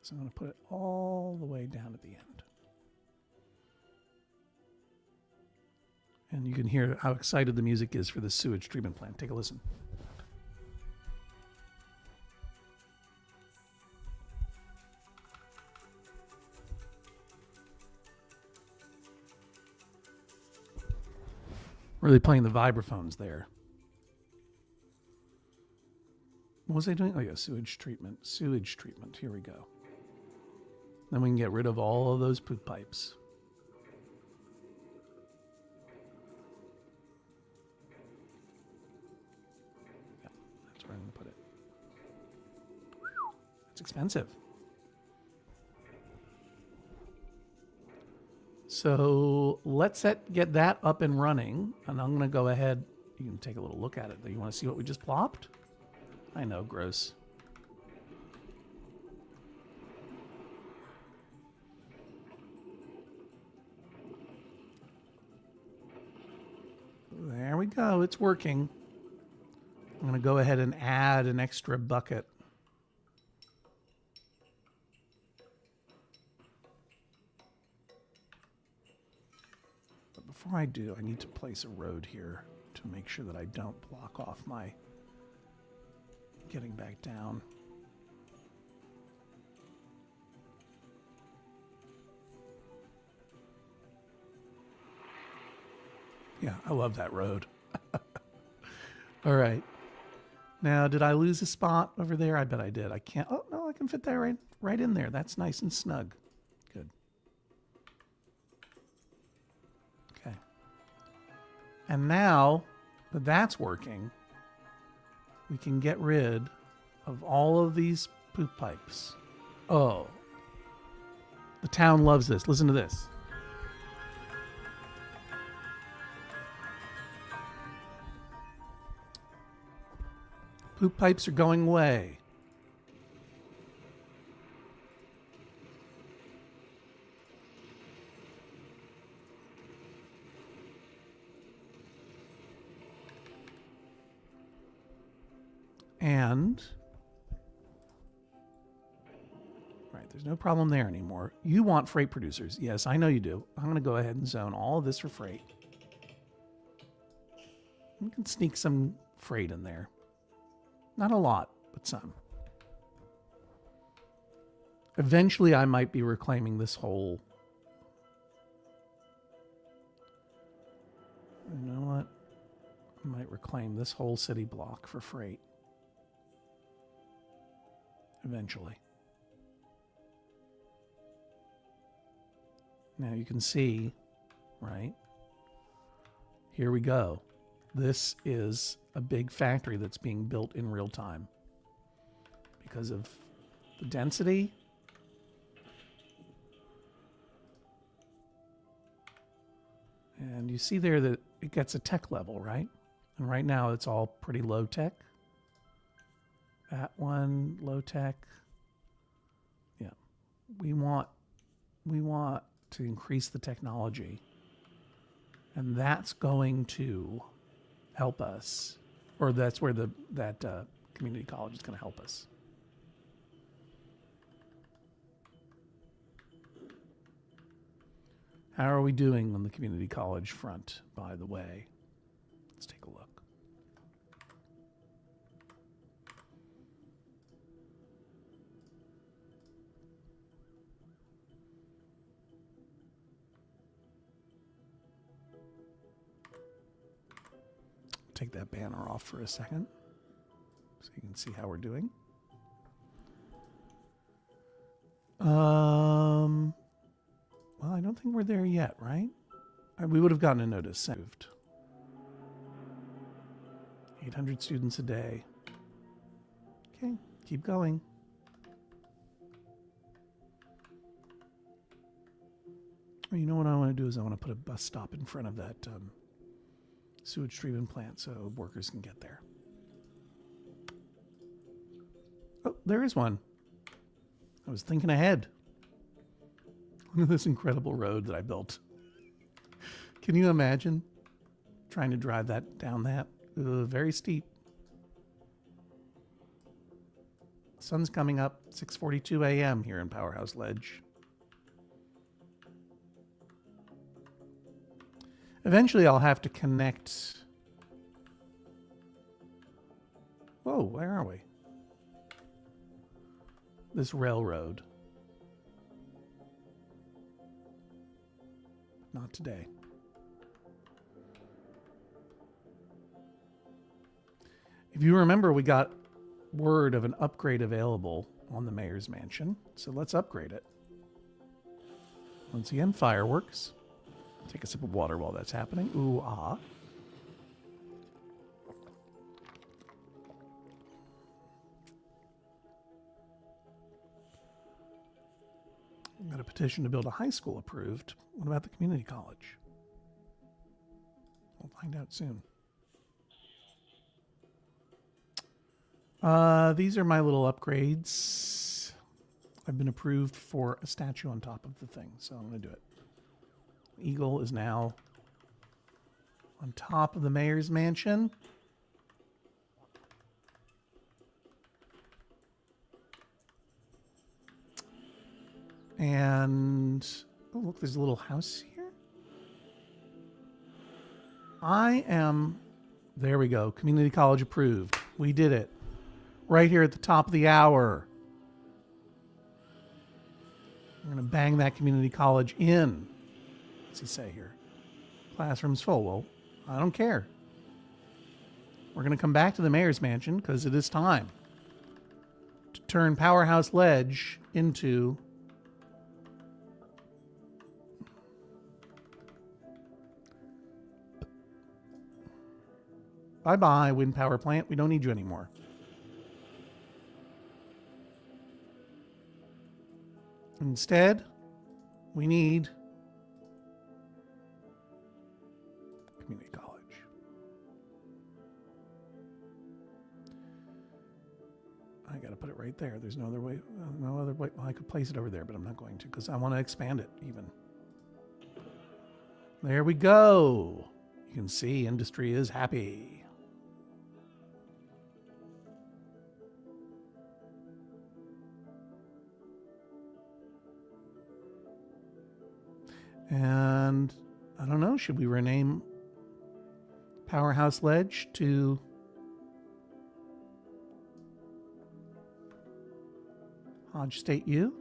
So I'm going to put it all the way down at the end. And you can hear how excited the music is for the sewage treatment plant. Take a listen. Really playing the vibraphones there. What was I doing? Oh yeah, sewage treatment. Sewage treatment. Here we go. Then we can get rid of all of those poop pipes. Yeah, that's where I'm going to put it. It's expensive. So let's get that up and running. And I'm going to go ahead. You can take a little look at it. You want to see what we just plopped? I know, gross. There we go. It's working. I'm going to go ahead and add an extra bucket. But before I do, I need to place a road here to make sure that I don't block off my getting back down. Yeah, I love that road. All right. Now, did I lose a spot over there? I bet I did. I can't. Oh, no, I can fit that right in there. That's nice and snug. Good. Okay. And now that that's working, we can get rid of all of these poop pipes. Oh. The town loves this. Listen to this. Poop pipes are going away. And, right, there's no problem there anymore. You want freight producers. Yes, I know you do. I'm going to go ahead and zone all of this for freight. You can sneak some freight in there. Not a lot, but some. Eventually, I might be reclaiming this whole... You know what? I might reclaim this whole city block for freight. Eventually. Now you can see, right? Here we go. This is a big factory that's being built in real time because of the density. And you see there that it gets a tech level, right? And right now it's all pretty low tech. That one, low tech. Yeah. We want to increase the technology. And that's going to help us. Or that's where that community college is going to help us. How are we doing on the community college front, by the way? Let's take a look. Take that banner off for a second so you can see how we're doing. Well, I don't think we're there yet, right? We would have gotten a notice. Moved. 800 students a day. Okay, keep going. You know what I want to do is I want to put a bus stop in front of that sewage treatment plant so workers can get there. Oh, there is one. I was thinking ahead. Look at this incredible road that I built. Can you imagine trying to drive that down that? Very steep. Sun's coming up, 6:42 a.m. here in Powerhouse Ledge. Eventually I'll have to connect. Whoa, where are we? This railroad. Not today. If you remember, we got word of an upgrade available on the mayor's mansion. So let's upgrade it. Once again, fireworks. Take a sip of water while that's happening. Ooh, ah. Got a petition to build a high school approved. What about the community college? We'll find out soon. These are my little upgrades. I've been approved for a statue on top of the thing, so I'm going to do it. Eagle is now on top of the mayor's mansion. And, oh, look, there's a little house here. There we go. Community college approved. We did it. Right here at the top of the hour. We're going to bang that community college in. What's he say here? Classroom's full. Well, I don't care. We're going to come back to the mayor's mansion because it is time to turn Powerhouse Ledge into bye-bye, wind power plant. We don't need you anymore. Instead, we need community college. I got to put it right there. There's no other way. No other way. Well, I could place it over there, but I'm not going to because I want to expand it even. There we go. You can see industry is happy. And I don't know, should we rename Powerhouse Ledge to Hodge State U?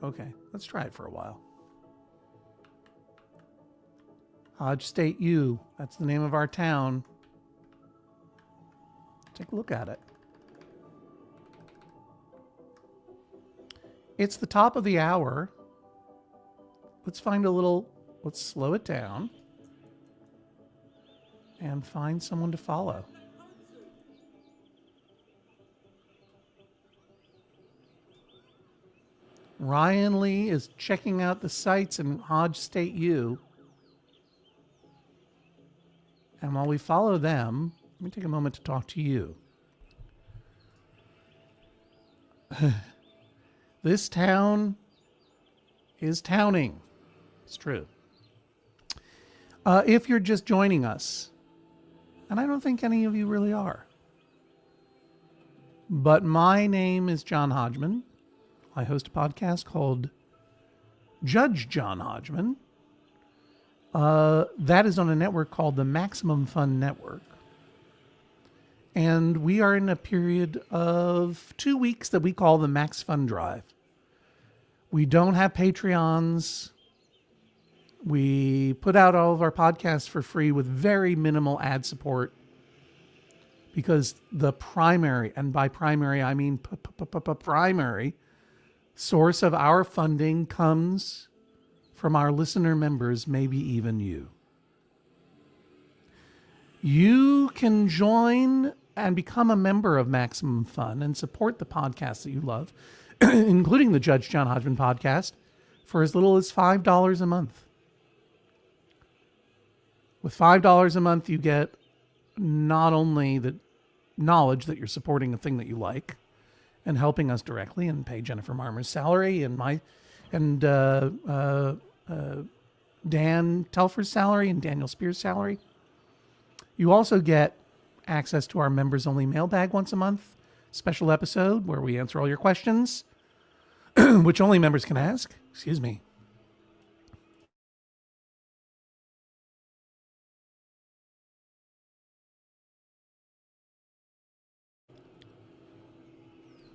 Okay, let's try it for a while. Hodge State U, that's the name of our town. Take a look at it. It's the top of the hour. Let's find a little let's slow it down and find someone to follow. Ryan Lee is checking out the sites in Hodge State U. And while we follow them, let me take a moment to talk to you. This town is towning. It's true. If you're just joining us, and I don't think any of you really are, but my name is John Hodgman. I host a podcast called Judge John Hodgman. That is on a network called the Maximum Fun Network. And we are in a period of 2 weeks that we call the Max Fun Drive. We don't have Patreons. We put out all of our podcasts for free with very minimal ad support, because the primary, and by primary I mean primary, source of our funding comes from our listener members, maybe even you. You can join and become a member of Maximum Fun and support the podcasts that you love, including the Judge John Hodgman podcast, for as little as $5 a month. With $5 a month, you get not only the knowledge that you're supporting a thing that you like and helping us directly, and pay Jennifer Marmer's salary and Dan Telfer's salary and Daniel Spears' salary. You also get access to our members-only mailbag once a month, special episode where we answer all your questions, which only members can ask. Excuse me.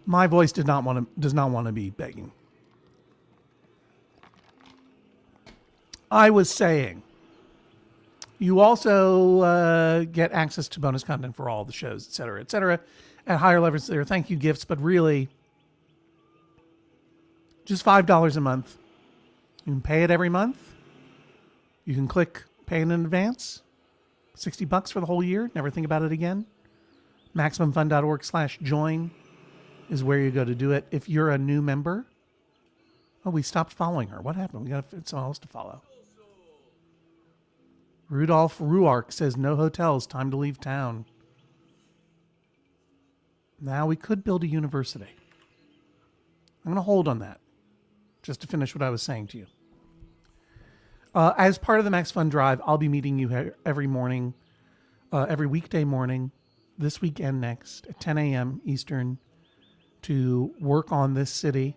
My voice does not want to be begging. I was saying, you also get access to bonus content for all the shows, et cetera, at higher levels. There are thank you gifts, but really, just $5 a month. You can pay it every month. You can click pay in advance, $60 for the whole year. Never think about it again. MaximumFun.org/join is where you go to do it. If you're a new member, oh, we stopped following her. What happened? We got to find someone else to follow. Rudolph Ruark says, no hotels, time to leave town. Now we could build a university. I'm going to hold on that just to finish what I was saying to you. As part of the Max Fun Drive, I'll be meeting you every morning, every weekday morning, this week and next at 10 a.m. Eastern, to work on this city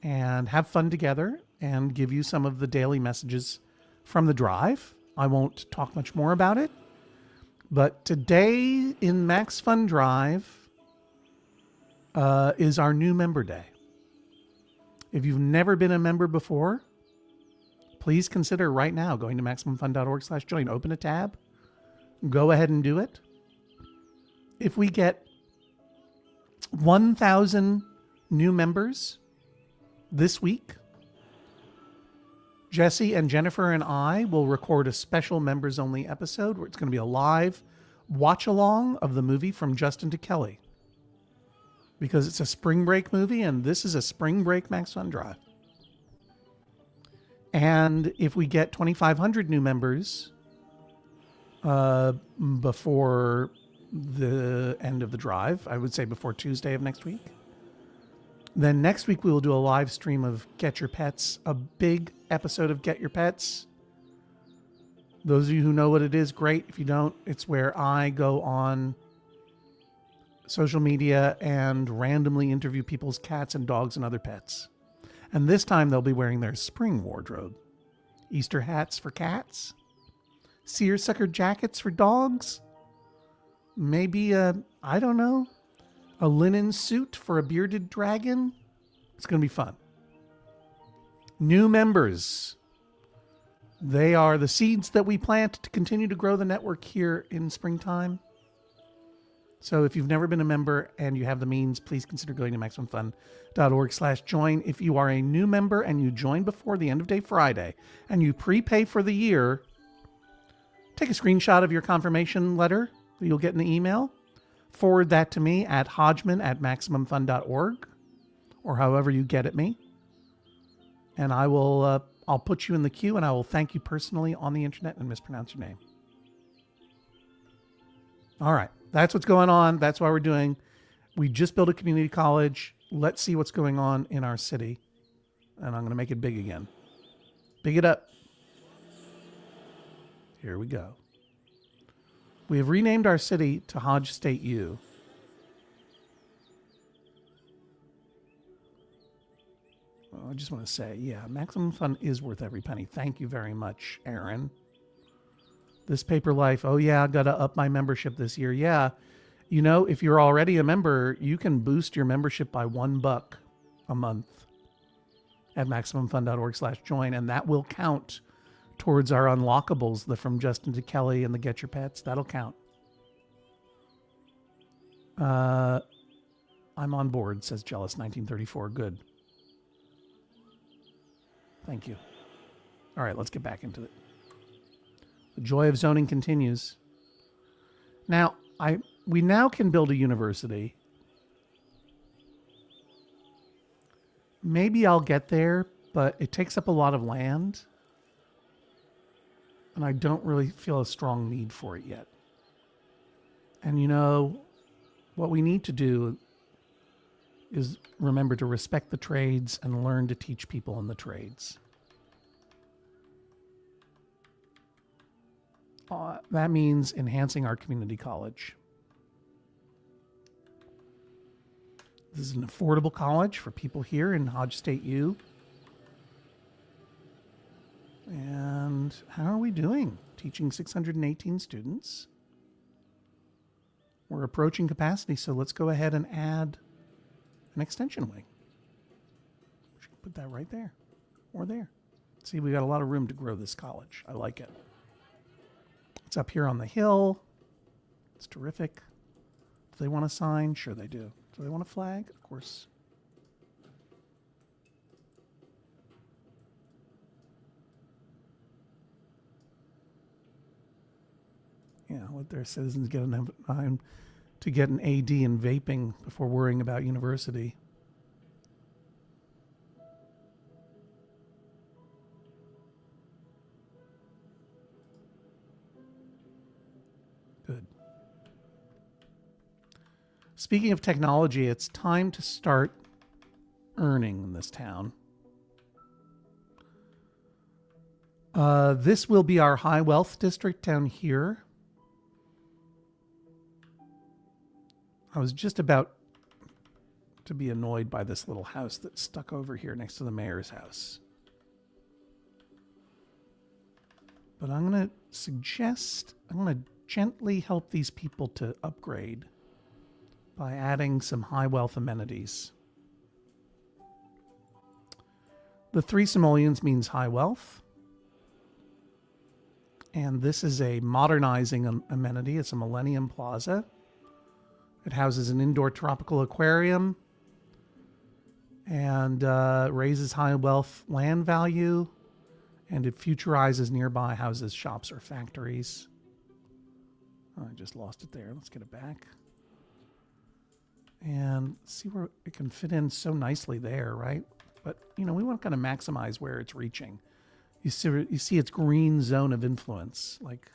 and have fun together and give you some of the daily messages from the drive. I won't talk much more about it, but today in Max Fun Drive is our new member day. If you've never been a member before, please consider right now going to MaximumFun.org/join. Open a tab. Go ahead and do it. If we get 1,000 new members this week, Jesse and Jennifer and I will record a special members-only episode where it's going to be a live watch-along of the movie From Justin to Kelly, because it's a spring break movie, and this is a spring break Max Fun Drive. And if we get 2,500 new members before the end of the drive, I would say before Tuesday of next week, then next week we will do a live stream of Get Your Pets, a big episode of Get Your Pets. Those of you who know what it is, great. If you don't, it's where I go on social media and randomly interview people's cats and dogs and other pets. And this time they'll be wearing their spring wardrobe. Easter hats for cats, seersucker jackets for dogs, maybe a linen suit for a bearded dragon. It's going to be fun. New members. They are the seeds that we plant to continue to grow the network here in springtime. So if you've never been a member and you have the means, please consider going to MaximumFun.org/join. If you are a new member and you join before the end of day Friday and you prepay for the year, take a screenshot of your confirmation letter that you'll get in the email. Forward that to me at Hodgman@MaximumFun.org or however you get at me. And I will, I'll put you in the queue and I will thank you personally on the internet and mispronounce your name. All right. That's what's going on. That's why we're doing. We just built a community college. Let's see what's going on in our city. And I'm going to make it big again. Big it up. Here we go. We have renamed our city to Hodge State U. Well, I just want to say, yeah, Maximum Fun is worth every penny. Thank you very much, Aaron. This Paper Life, oh yeah, got to up my membership this year. Yeah, you know, if you're already a member, you can boost your membership by $1 a month at MaximumFun.org/join, and that will count towards our unlockables, the From Justin to Kelly and the Get Your Pets. That'll count. I'm on board, says Jealous1934. Good. Thank you. All right, let's get back into it. The joy of zoning continues. Now, we now can build a university. Maybe I'll get there, but it takes up a lot of land. And I don't really feel a strong need for it yet. And you know, what we need to do is remember to respect the trades and learn to teach people in the trades. That means enhancing our community college. This is an affordable college for people here in Hodge State U. And how are we doing? Teaching 618 students. We're approaching capacity, so let's go ahead and add an extension wing. We should put that right there or there. See, we got a lot of room to grow this college. I like it. It's up here on the hill. It's terrific. Do they want a sign? Sure they do. Do they want a flag? Of course. Yeah, let their citizens get enough time to get an AD in vaping before worrying about university. Good. Speaking of technology, it's time to start earning in this town. This will be our high wealth district down here. I was just about to be annoyed by this little house that's stuck over here next to the mayor's house. But I'm going to suggest, I'm going to gently help these people to upgrade by adding some high wealth amenities. The 3 simoleons means high wealth. And this is a modernizing amenity. It's a Millennium Plaza. It houses an indoor tropical aquarium and raises high wealth land value, and it futurizes nearby houses, shops, or factories. Oh, I just lost it there. Let's get it back. And see where it can fit in so nicely there, right? But, you know, we want to kind of maximize where it's reaching. You see its green zone of influence, like...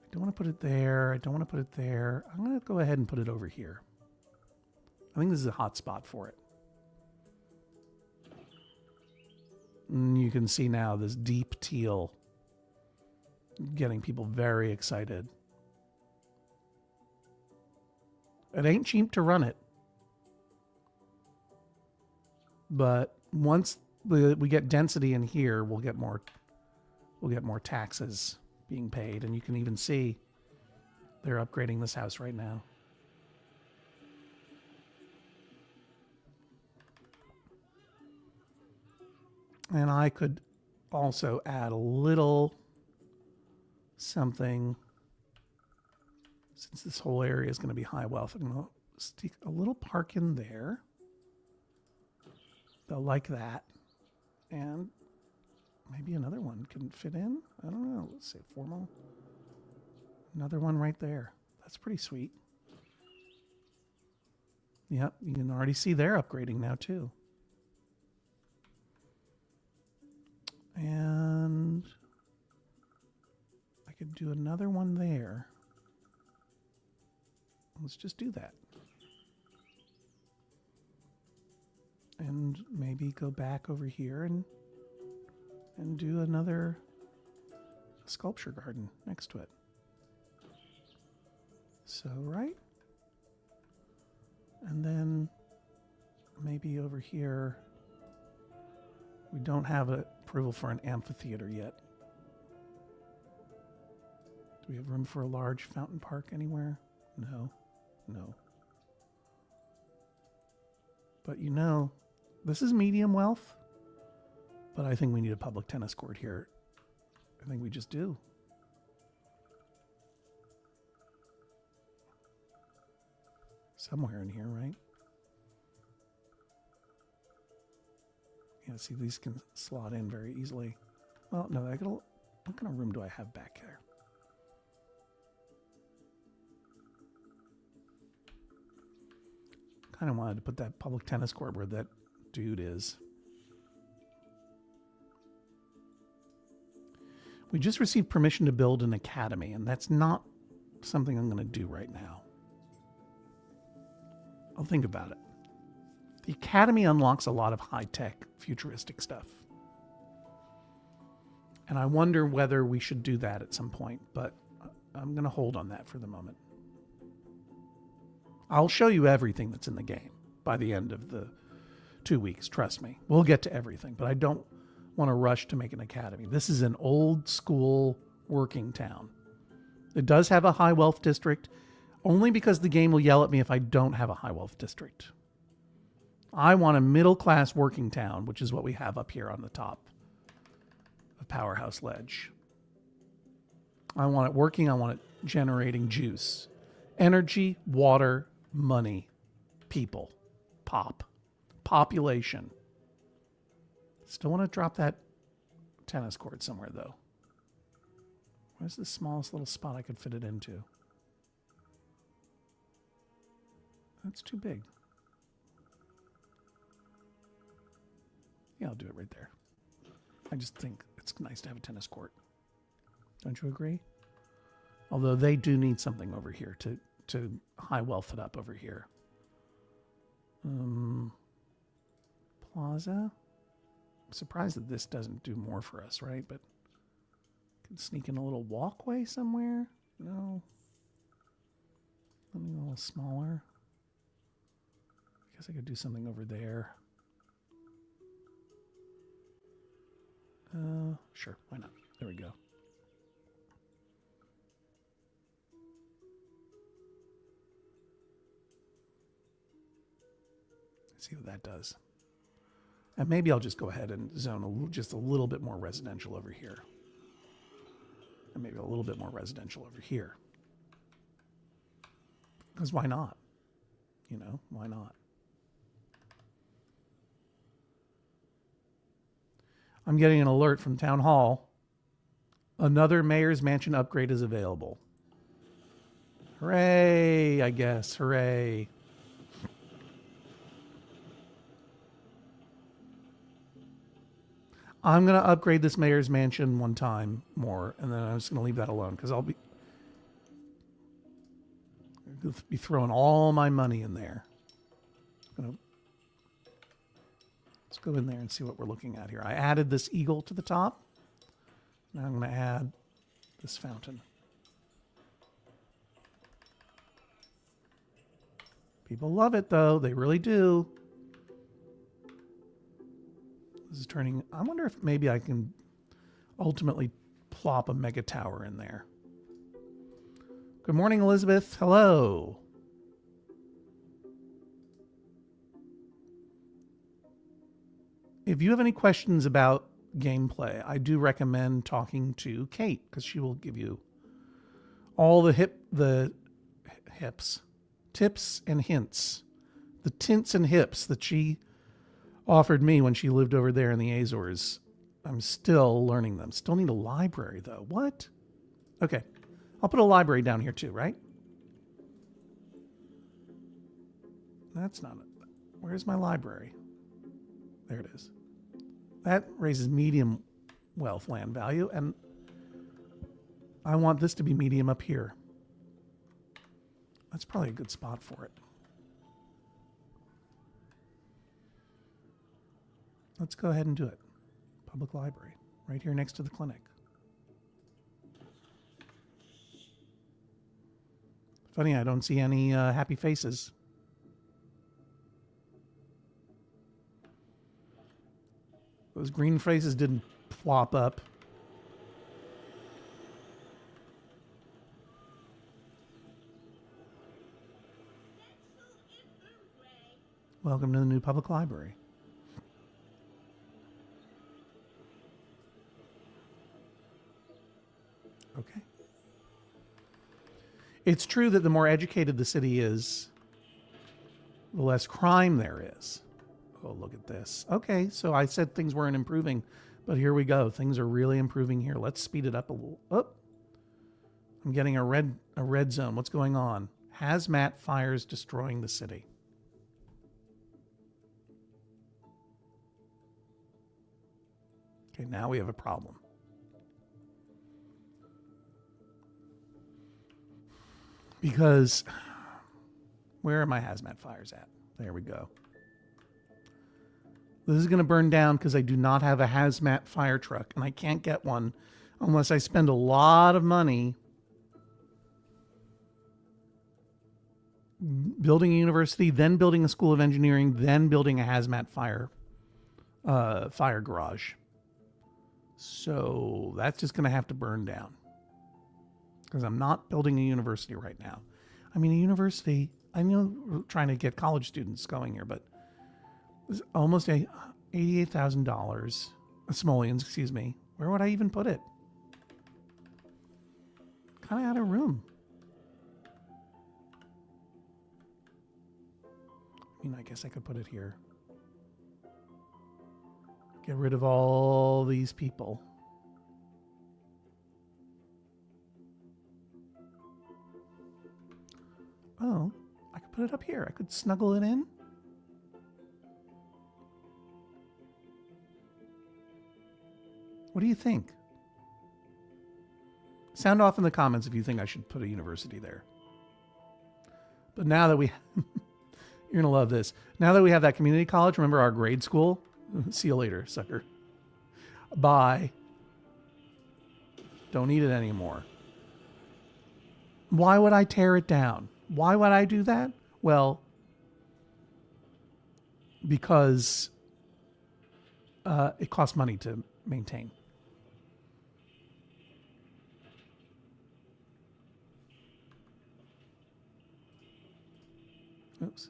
I don't want to put it there. I don't want to put it there. I'm going to go ahead and put it over here. I think this is a hot spot for it. And you can see now this deep teal getting people very excited. It ain't cheap to run it. But once we get density in here, we'll get more taxes being paid, and you can even see they're upgrading this house right now. And I could also add a little something since this whole area is going to be high wealth, I'm going to stick a little park in there. They'll like that. And maybe another one can fit in. I don't know. Let's say formal. Another one right there. That's pretty sweet. Yep, you can already see they're upgrading now too. And I could do another one there. Let's just do that. And maybe go back over here and do another sculpture garden next to it. So, right? And then maybe over here, we don't have approval for an amphitheater yet. Do we have room for a large fountain park anywhere? No. No. But you know, this is medium wealth, but I think we need a public tennis court here. I think we just do. Somewhere in here, right? Yeah, see, these can slot in very easily. Well, no, what kind of room do I have back there? Kind of wanted to put that public tennis court where that dude is. We just received permission to build an academy, and that's not something I'm going to do right now. I'll think about it. The academy unlocks a lot of high-tech, futuristic stuff. And I wonder whether we should do that at some point, but I'm going to hold on that for the moment. I'll show you everything that's in the game by the end of the 2 weeks, trust me. We'll get to everything, but I don't want to rush to make an academy. This is an old school working town. It does have a high wealth district, only because the game will yell at me if I don't have a high wealth district. I want a middle class working town, which is what we have up here on the top of Powerhouse Ledge. I want it working. I want it generating juice, energy, water, money, people, population. Still want to drop that tennis court somewhere, though. Where's the smallest little spot I could fit it into? That's too big. Yeah, I'll do it right there. I just think it's nice to have a tennis court. Don't you agree? Although they do need something over here to high wealth it up over here. Plaza. I'm surprised that this doesn't do more for us, right? But could sneak in a little walkway somewhere. No. Something a little smaller. I guess I could do something over there. Sure, why not? There we go. See what that does. And maybe I'll just go ahead and zone just a little bit more residential over here. And maybe a little bit more residential over here. Because why not? You know, why not? I'm getting an alert from Town Hall. Another mayor's mansion upgrade is available. Hooray, I guess. Hooray. I'm going to upgrade this mayor's mansion one time more, and then I'm just going to leave that alone because I'll be throwing all my money in there. Let's go in there and see what we're looking at here. I added this eagle to the top. Now I'm going to add this fountain. People love it, though. They really do. This is turning... I wonder if maybe I can ultimately plop a mega tower in there. Good morning, Elizabeth. Hello. If you have any questions about gameplay, I do recommend talking to Kate because she will give you all the tips and hints. The tints and hips that she offered me when she lived over there in the Azores. I'm still learning them. Still need a library though. What? Okay. I'll put a library down here too, right? That's not it. Where's my library? There it is. That raises medium wealth land value, and I want this to be medium up here. That's probably a good spot for it. Let's go ahead and do it. Public library, right here next to the clinic. Funny, I don't see any happy faces. Those green faces didn't plop up. Welcome to the new public library. Okay. It's true that the more educated the city is, the less crime there is. Oh, look at this. Okay, so I said things weren't improving, but here we go. Things are really improving here. Let's speed it up a little. Oh, I'm getting a red zone. What's going on? Hazmat fires destroying the city. Okay, now we have a problem. Because where are my hazmat fires at? There we go. This is going to burn down because I do not have a hazmat fire truck, and I can't get one unless I spend a lot of money building a university, then building a school of engineering, then building a hazmat fire garage. So that's just going to have to burn down because I'm not building a university right now. I mean, a university, I know we're trying to get college students going here, but it's almost $88,000 simoleons, excuse me. Where would I even put it? Kind of out of room. I mean, I guess I could put it here. Get rid of all these people. Oh, I could put it up here. I could snuggle it in. What do you think? Sound off in the comments if you think I should put a university there. But now that we... You're going to love this. Now that we have that community college, remember our grade school? See you later, sucker. Bye. Don't need it anymore. Why would I tear it down? Why would I do that? Well, because it costs money to maintain. Oops.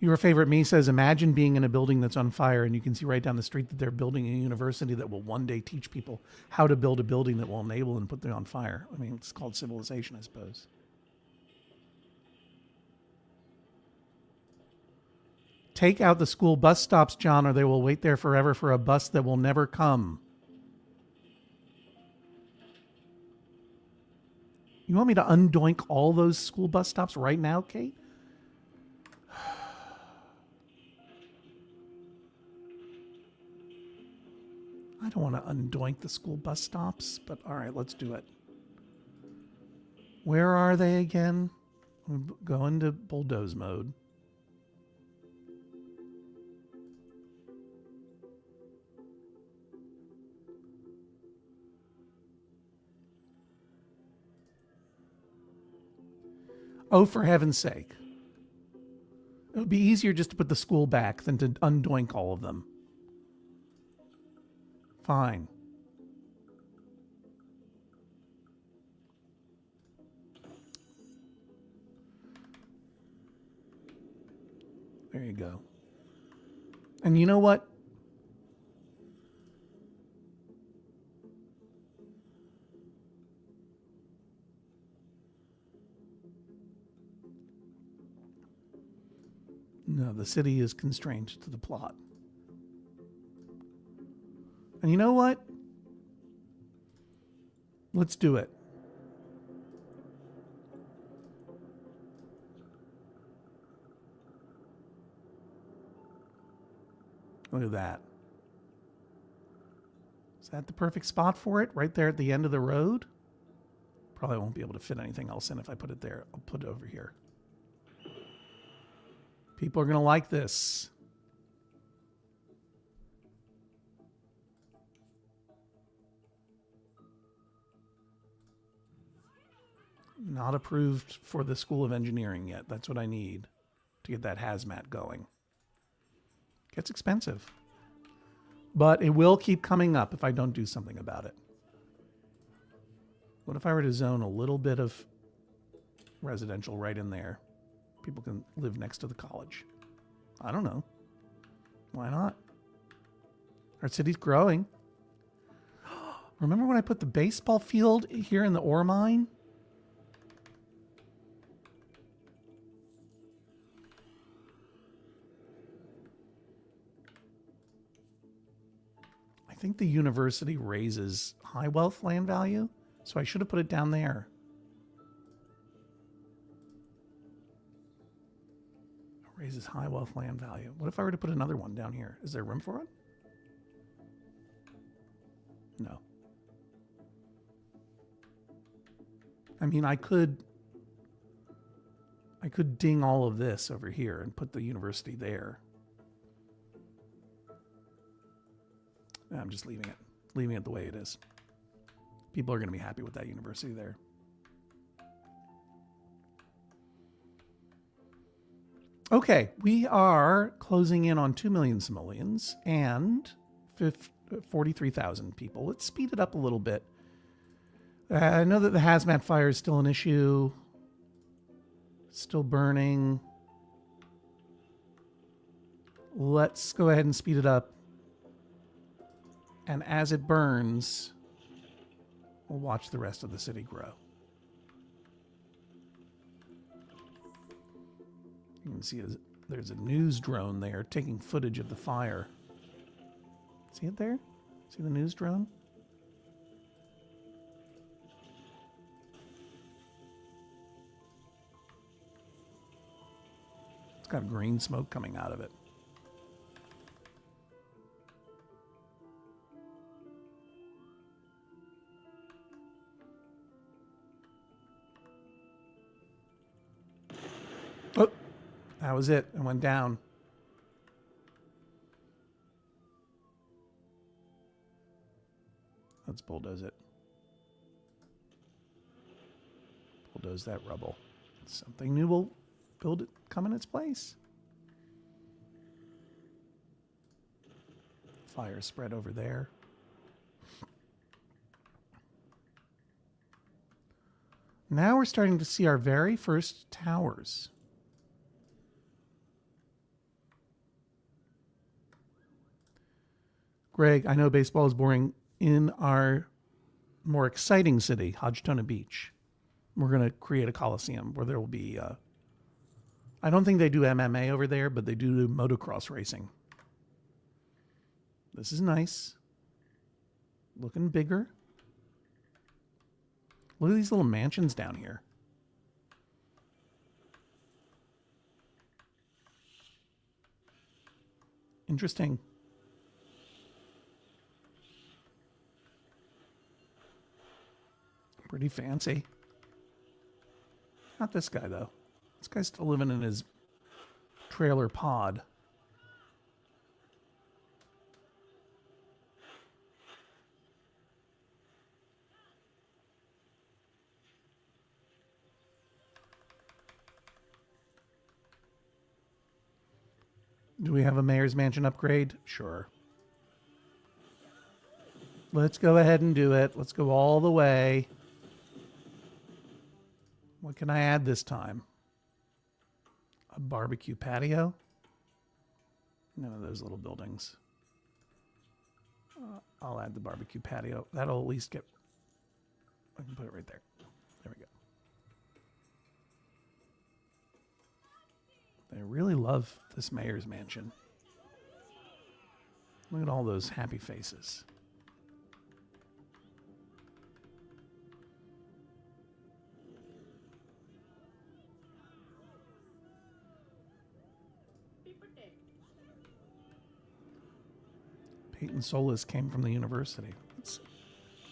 Your favorite me says, imagine being in a building that's on fire and you can see right down the street that they're building a university that will one day teach people how to build a building that will enable and put them on fire. I mean, it's called civilization, I suppose. Take out the school bus stops, John, or they will wait there forever for a bus that will never come. You want me to undoink all those school bus stops right now, Kate? I don't want to undoink the school bus stops, but all right, let's do it. Where are they again? Go into bulldoze mode. Oh, for heaven's sake. It would be easier just to put the school back than to undoink all of them. Fine. There you go. And you know what? No, the city is constrained to the plot. And you know what? Let's do it. Look at that. Is that the perfect spot for it? Right there at the end of the road? Probably won't be able to fit anything else in if I put it there. I'll put it over here. People are going to like this. Not approved for the School of Engineering yet. That's what I need to get that hazmat going. Gets expensive. But it will keep coming up if I don't do something about it. What if I were to zone a little bit of residential right in there? People can live next to the college. I don't know. Why not? Our city's growing. Remember when I put the baseball field here in the ore mine? I think the university raises high wealth land value, so I should have put it down there. It raises high wealth land value. What if I were to put another one down here? Is there room for it? No. I mean, I could ding all of this over here and put the university there. I'm just leaving it the way it is. People are going to be happy with that university there. Okay, we are closing in on 2 million simoleons and 43,000 people. Let's speed it up a little bit. I know that the hazmat fire is still an issue. Still burning. Let's go ahead and speed it up. And as it burns, we'll watch the rest of the city grow. You can see there's a news drone there taking footage of the fire. See it there? See the news drone? It's got green smoke coming out of it. Oh, that was it. It went down. Let's bulldoze it. Bulldoze that rubble. Something new will come in its place. Fire spread over there. Now we're starting to see our very first towers. Greg, I know baseball is boring. In our more exciting city, HODG-TONA Beach, we're going to create a coliseum where there will be, I don't think they do MMA over there, but they do motocross racing. This is nice. Looking bigger. Look at these little mansions down here. Interesting. Pretty fancy. Not this guy, though. This guy's still living in his trailer pod. Do we have a mayor's mansion upgrade? Sure. Let's go ahead and do it. Let's go all the way. What can I add this time? A barbecue patio? None of those little buildings. I'll add the barbecue patio. That'll at least get... I can put it right there. There we go. They really love this mayor's mansion. Look at all those happy faces. Peyton Solis came from the university.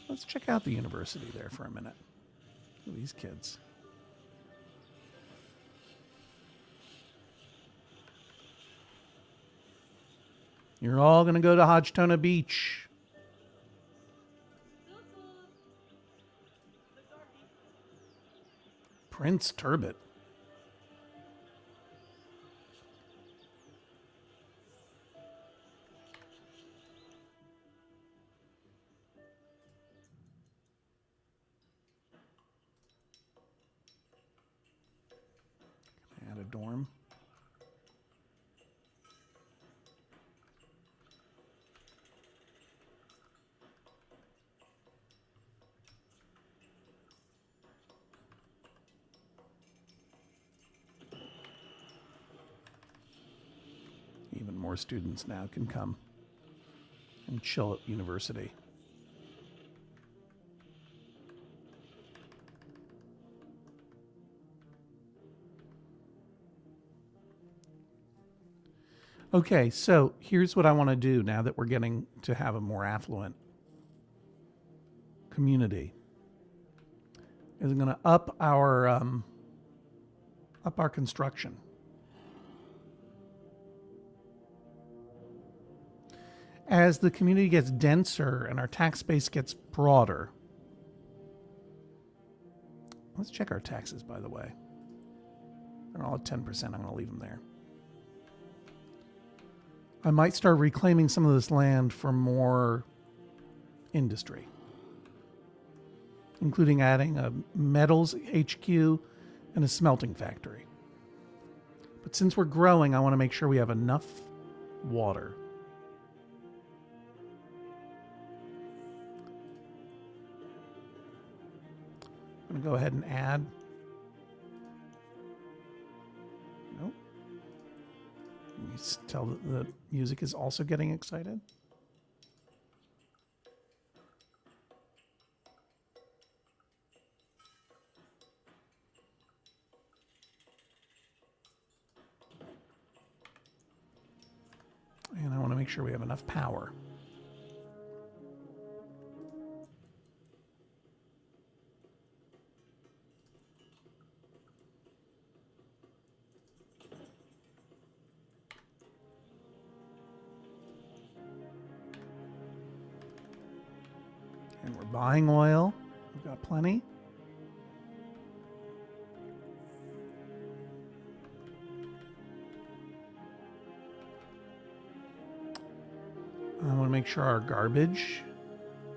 Let's check out the university there for a minute. Look at these kids. You're all going to go to HODG-TONA Beach. Prince Turbot. Add a dorm. Even more students now can come and chill at university. Okay, so here's what I want to do now that we're getting to have a more affluent community. Is I'm going to up our construction. As the community gets denser and our tax base gets broader. Let's check our taxes, by the way. They're all at 10%. I'm going to leave them there. I might start reclaiming some of this land for more industry, including adding a metals HQ and a smelting factory. But since we're growing, I want to make sure we have enough water. I'm going to go ahead and add. Nope. Can you tell that the music is also getting excited? And I want to make sure we have enough power. And we're buying oil. We've got plenty. I want to make sure our garbage.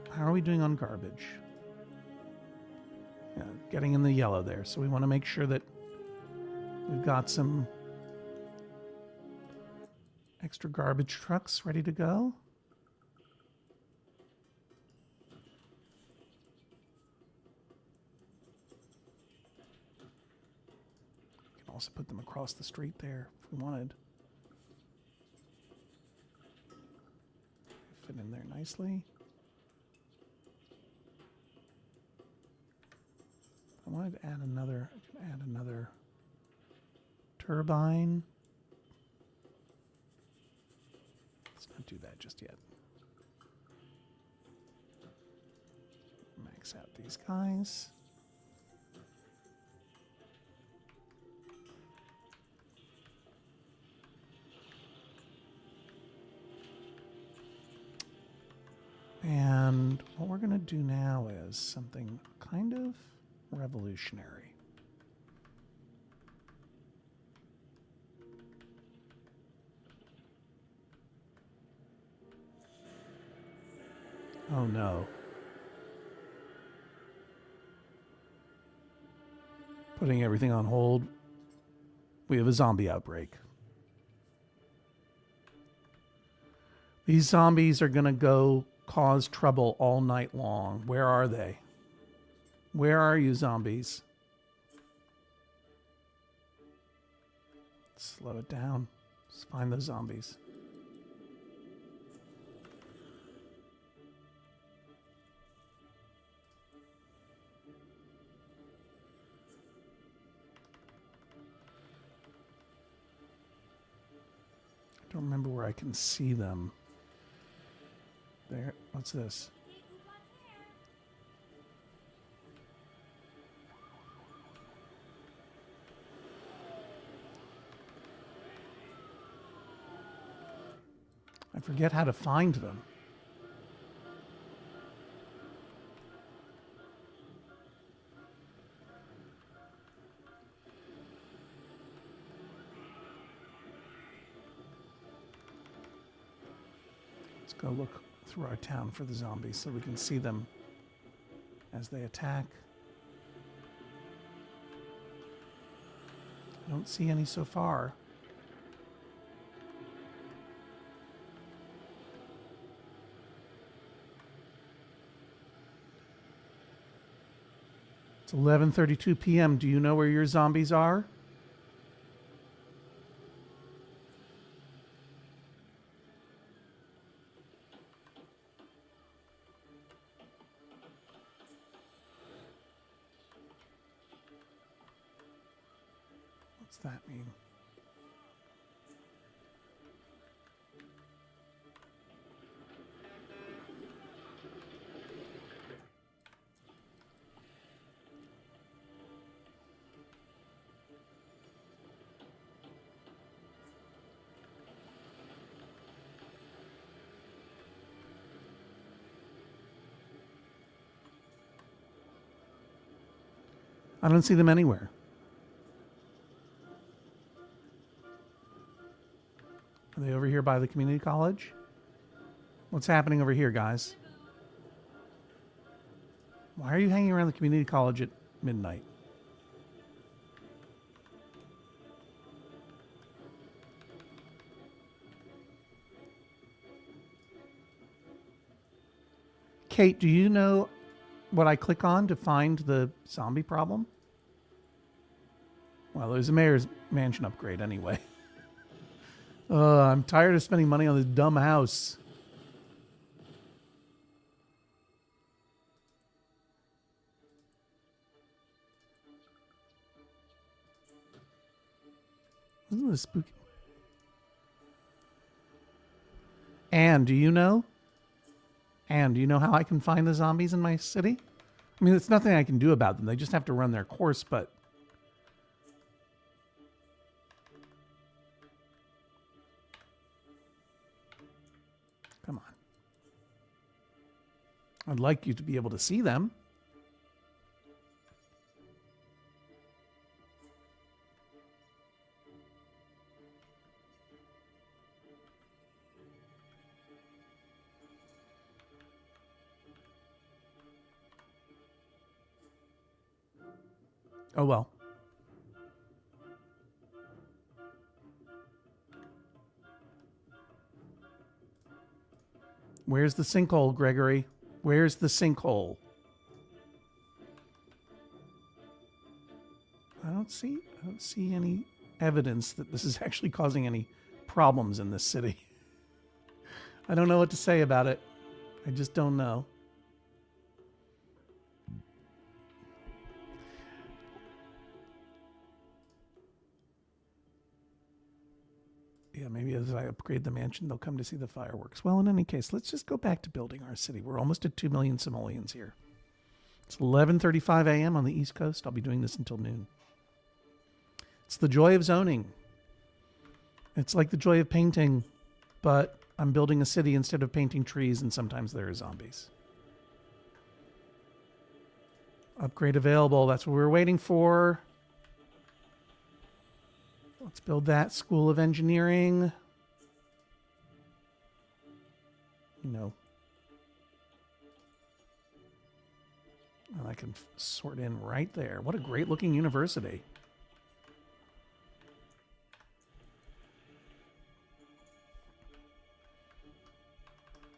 How are we doing on garbage? Yeah, getting in the yellow there. So we want to make sure that we've got some extra garbage trucks ready to go. We can also put them across the street there if we wanted. Fit in there nicely. I wanted to add another. I can add another turbine. Let's not do that just yet. Max out these guys. And what we're going to do now is something kind of revolutionary. Oh no. Putting everything on hold. We have a zombie outbreak. These zombies are going to go cause trouble all night long. Where are they? Where are you, zombies? Slow it down. Let's find those zombies. I don't remember where I can see them. There. What's this? I forget how to find them. Let's go look through our town for the zombies so we can see them as they attack. I don't see any so far. It's 11:32 p.m. Do you know where your zombies are? What's that mean? I don't see them anywhere. Are they over here by the community college? What's happening over here, guys? Why are you hanging around the community college at midnight? Kate, do you know what I click on to find the zombie problem? Well, there's a mayor's mansion upgrade anyway. I'm tired of spending money on this dumb house. Isn't this spooky? Anne, do you know? Anne, do you know how I can find the zombies in my city? I mean, there's nothing I can do about them. They just have to run their course, but... Come on. I'd like you to be able to see them. Oh, well. Where's the sinkhole, Gregory? Where's the sinkhole? I don't see any evidence that this is actually causing any problems in this city. I don't know what to say about it. I just don't know. Yeah, maybe as I upgrade the mansion, they'll come to see the fireworks. Well, in any case, let's just go back to building our city. We're almost at 2 million simoleons here. It's 11:35 a.m. on the East Coast. I'll be doing this until noon. It's the joy of zoning. It's like the joy of painting, but I'm building a city instead of painting trees, and sometimes there are zombies. Upgrade available. That's what we're waiting for. Let's build that. School of Engineering. No. And I can sort in right there. What a great looking university.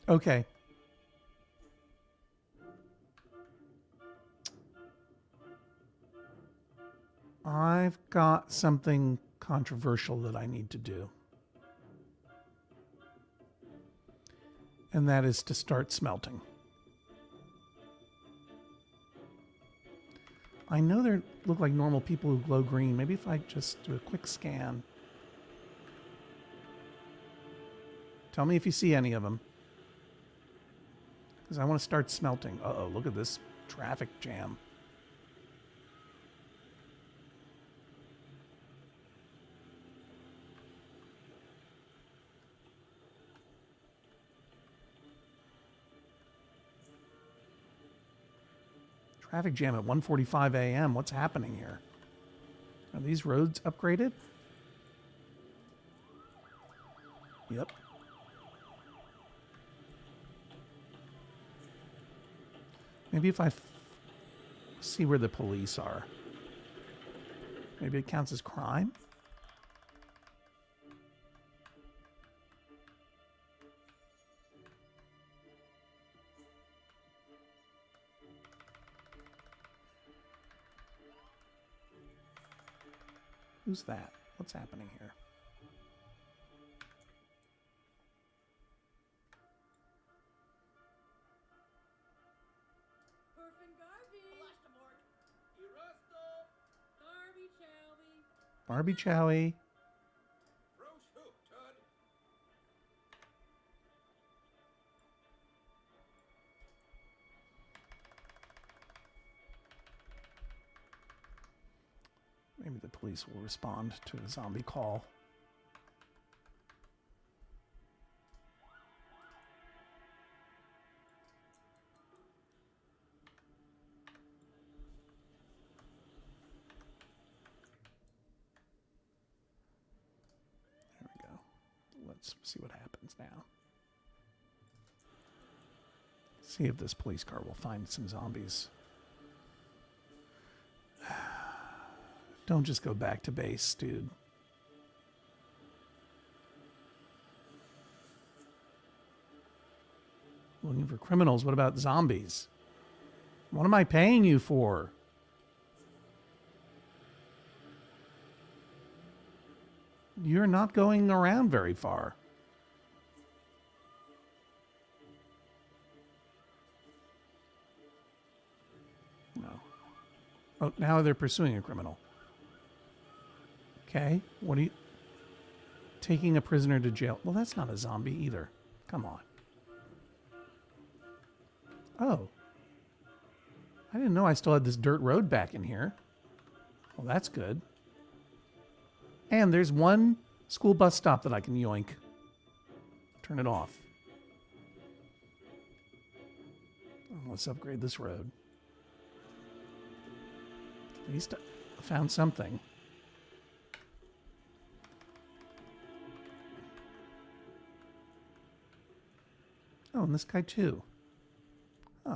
Okay. I've got something controversial that I need to do. And that is to start smelting. I know they look like normal people who glow green. Maybe if I just do a quick scan. Tell me if you see any of them. Because I want to start smelting. Uh-oh, look at this traffic jam. Traffic jam at 1:45 a.m. What's happening here? Are these roads upgraded? Yep. Maybe if I see where the police are. Maybe it counts as crime? Who's that? What's happening here? Barbie Chowie. Maybe the police will respond to a zombie call. There we go. Let's see what happens now. See if this police car will find some zombies. Don't just go back to base, dude. Looking for criminals. What about zombies? What am I paying you for? You're not going around very far. No. Oh, now they're pursuing a criminal. Okay, what are you... Taking a prisoner to jail. Well, that's not a zombie either. Come on. Oh. I didn't know I still had this dirt road back in here. Well, that's good. And there's one school bus stop that I can yoink. Turn it off. Let's upgrade this road. At least I found something. Oh, and this guy too. Huh.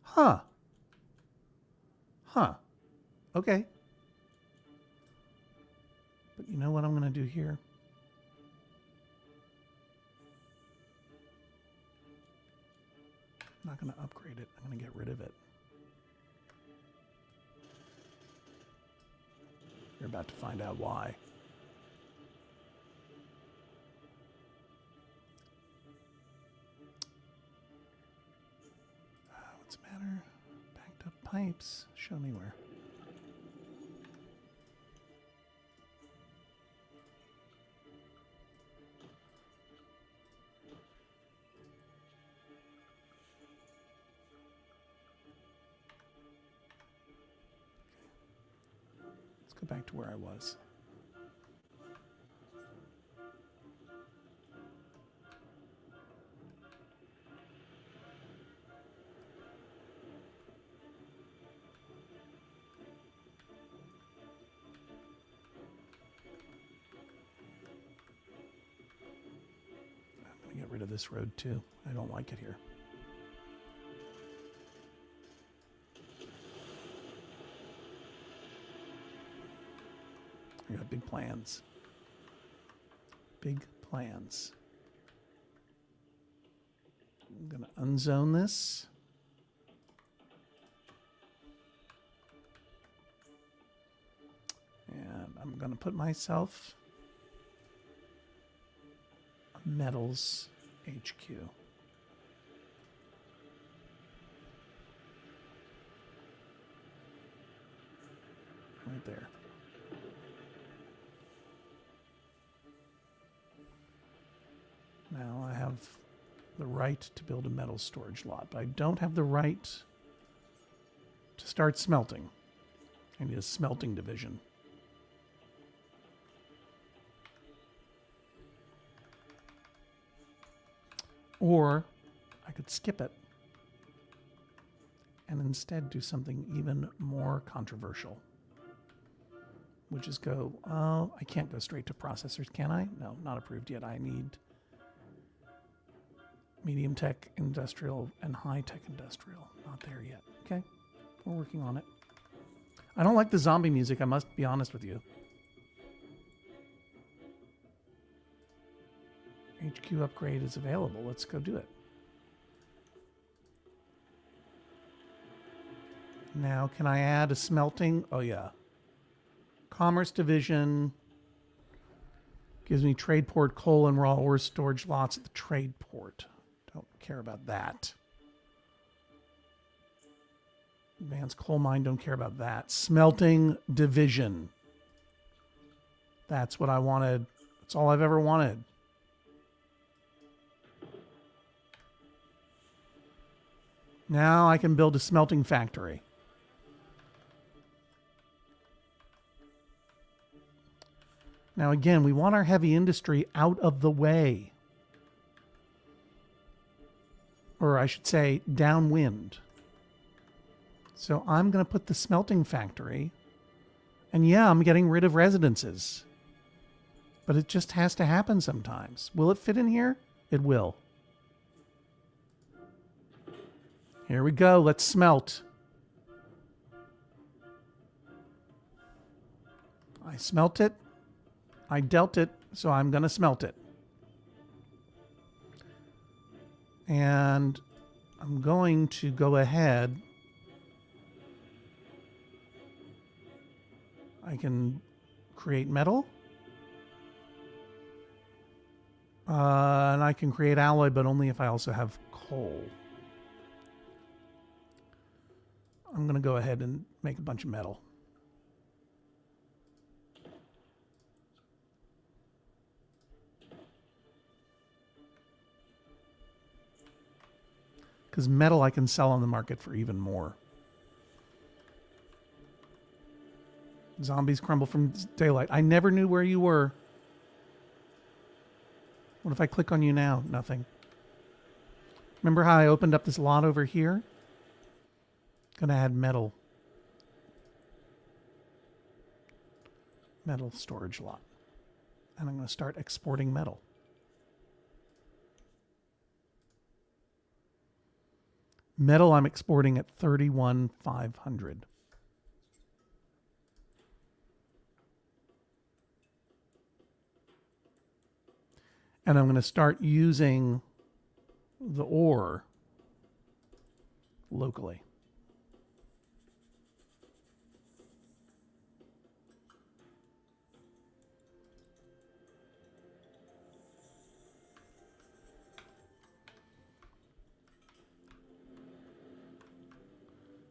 Huh. Huh. Okay. But you know what I'm going to do here? I'm not going to upgrade it. I'm going to get rid of it. You're about to find out why. What's the matter? Backed up pipes. Show me where. Let's go back to where I was. Get rid of this road too. I don't like it here. I got big plans. Big plans. I'm going to unzone this. And I'm going to put myself a metals HQ. Right there. Now I have the right to build a metal storage lot, but I don't have the right to start smelting. I need a smelting division. Or I could skip it and instead do something even more controversial, which is go, oh, I can't go straight to processors, can I? No, not approved yet. I need medium tech industrial and high tech industrial. Not there yet. Okay, we're working on it. I don't like the zombie music, I must be honest with you. HQ upgrade is available. Let's go do it. Now, can I add a smelting? Oh, yeah. Commerce division gives me trade port, coal, and raw ore storage lots at the trade port. Don't care about that. Advanced coal mine, don't care about that. Smelting division. That's what I wanted. That's all I've ever wanted. Now I can build a smelting factory. Now again, we want our heavy industry out of the way. Or I should say, downwind. So I'm going to put the smelting factory. And yeah, I'm getting rid of residences. But it just has to happen sometimes. Will it fit in here? It will. Here we go. Let's smelt. I smelt it. I dealt it, so I'm going to smelt it. And I'm going to go ahead. I can create metal. And I can create alloy, but only if I also have coal. I'm going to go ahead and make a bunch of metal. Because metal I can sell on the market for even more. Zombies crumble from daylight. I never knew where you were. What if I click on you now? Nothing. Remember how I opened up this lot over here? Gonna add metal. Metal storage lot. And I'm gonna start exporting metal. Metal I'm exporting at 31,500. And I'm going to start using the ore locally.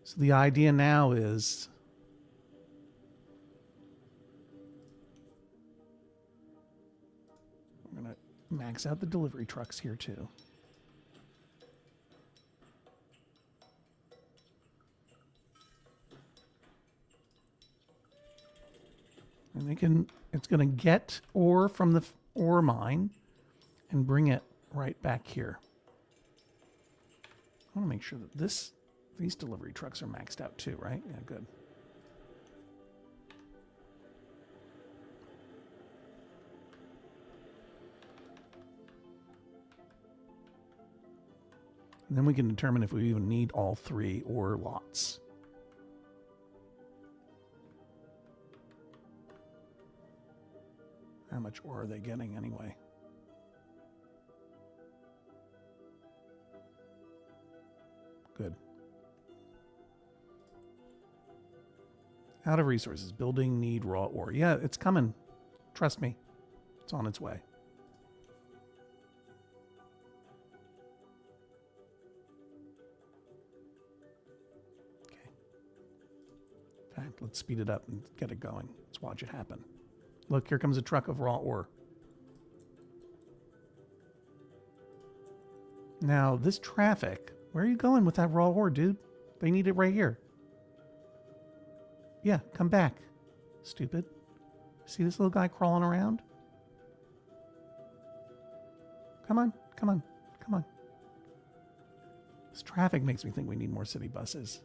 So the idea now is we're going to max out the delivery trucks here too. And it's going to get ore from the ore mine and bring it right back here. I want to make sure that these delivery trucks are maxed out too, right? Yeah, good. And then we can determine if we even need all three ore lots. How much ore are they getting anyway? Good. Out of resources. Building need raw ore. Yeah, it's coming. Trust me. It's on its way. Okay. In fact, let's speed it up and get it going. Let's watch it happen. Look, here comes a truck of raw ore. Now, this traffic, where are you going with that raw ore, dude? They need it right here. Yeah, come back, stupid. See this little guy crawling around? Come on, come on, come on. This traffic makes me think we need more city buses.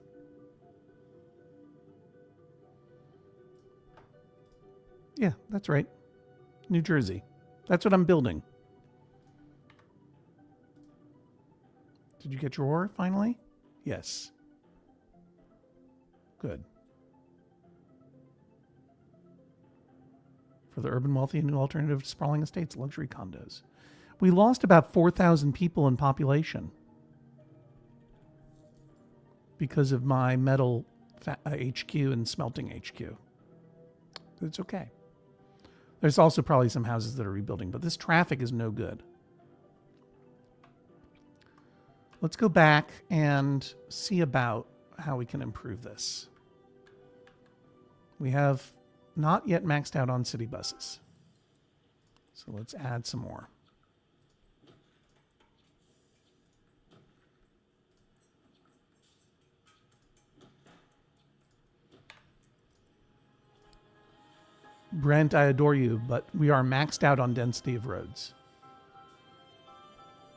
Yeah, that's right. New Jersey. That's what I'm building. Did you get your ore finally? Yes. Good. For the urban wealthy, a new alternative to sprawling estates, luxury condos. We lost about 4,000 people in population because of my metal HQ and smelting HQ. It's okay. There's also probably some houses that are rebuilding, but this traffic is no good. Let's go back and see about how we can improve this. We have not yet maxed out on city buses. So let's add some more. Brent, I adore you, but we are maxed out on density of roads.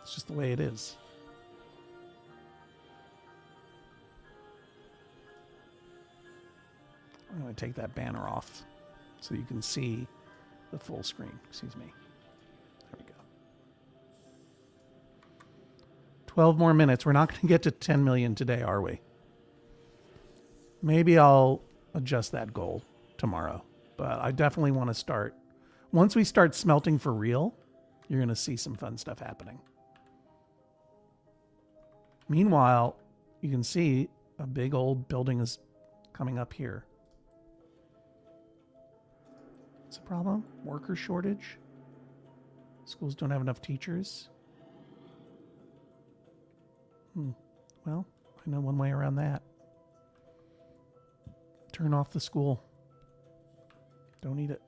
It's just the way it is. I'm going to take that banner off so you can see the full screen. Excuse me. There we go. 12 more minutes. We're not going to get to 10 million today, are we? Maybe I'll adjust that goal tomorrow. But I definitely want to start. Once we start smelting for real, you're going to see some fun stuff happening. Meanwhile, you can see a big old building is coming up here. What's the problem? Worker shortage? Schools don't have enough teachers? Well, I know one way around that. Turn off the school. Don't need it.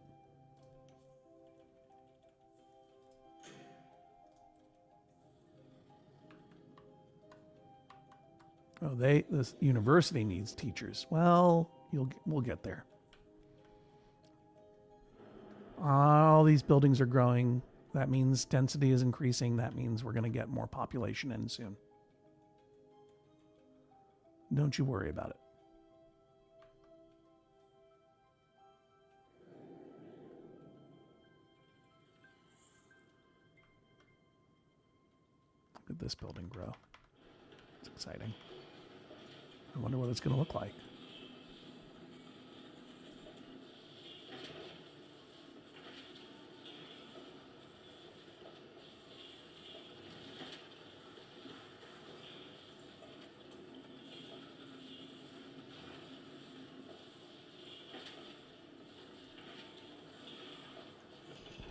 Oh, this university needs teachers. Well, we'll get there. All these buildings are growing. That means density is increasing. That means we're going to get more population in soon. Don't you worry about it. Look at this building grow. It's exciting. I wonder what it's going to look like.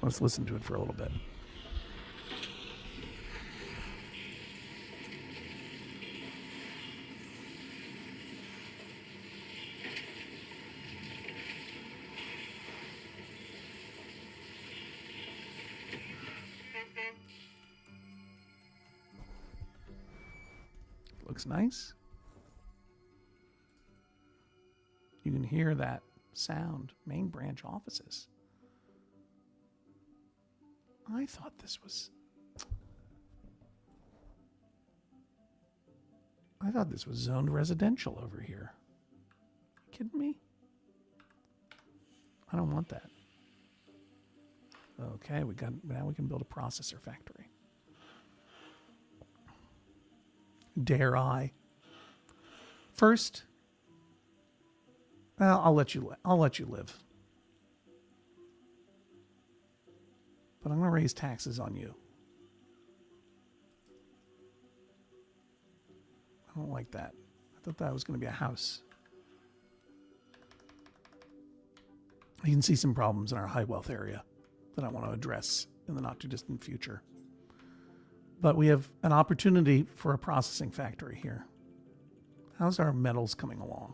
Let's listen to it for a little bit. Looks nice. You can hear that sound. Main branch offices. I thought this was zoned residential over here. You kidding me? I don't want that. Okay, now we can build a processor factory. Dare I? First, well, I'll let you live. But I'm going to raise taxes on you. I don't like that. I thought that was going to be a house. You can see some problems in our high wealth area that I want to address in the not too distant future. But we have an opportunity for a processing factory here. How's our metals coming along?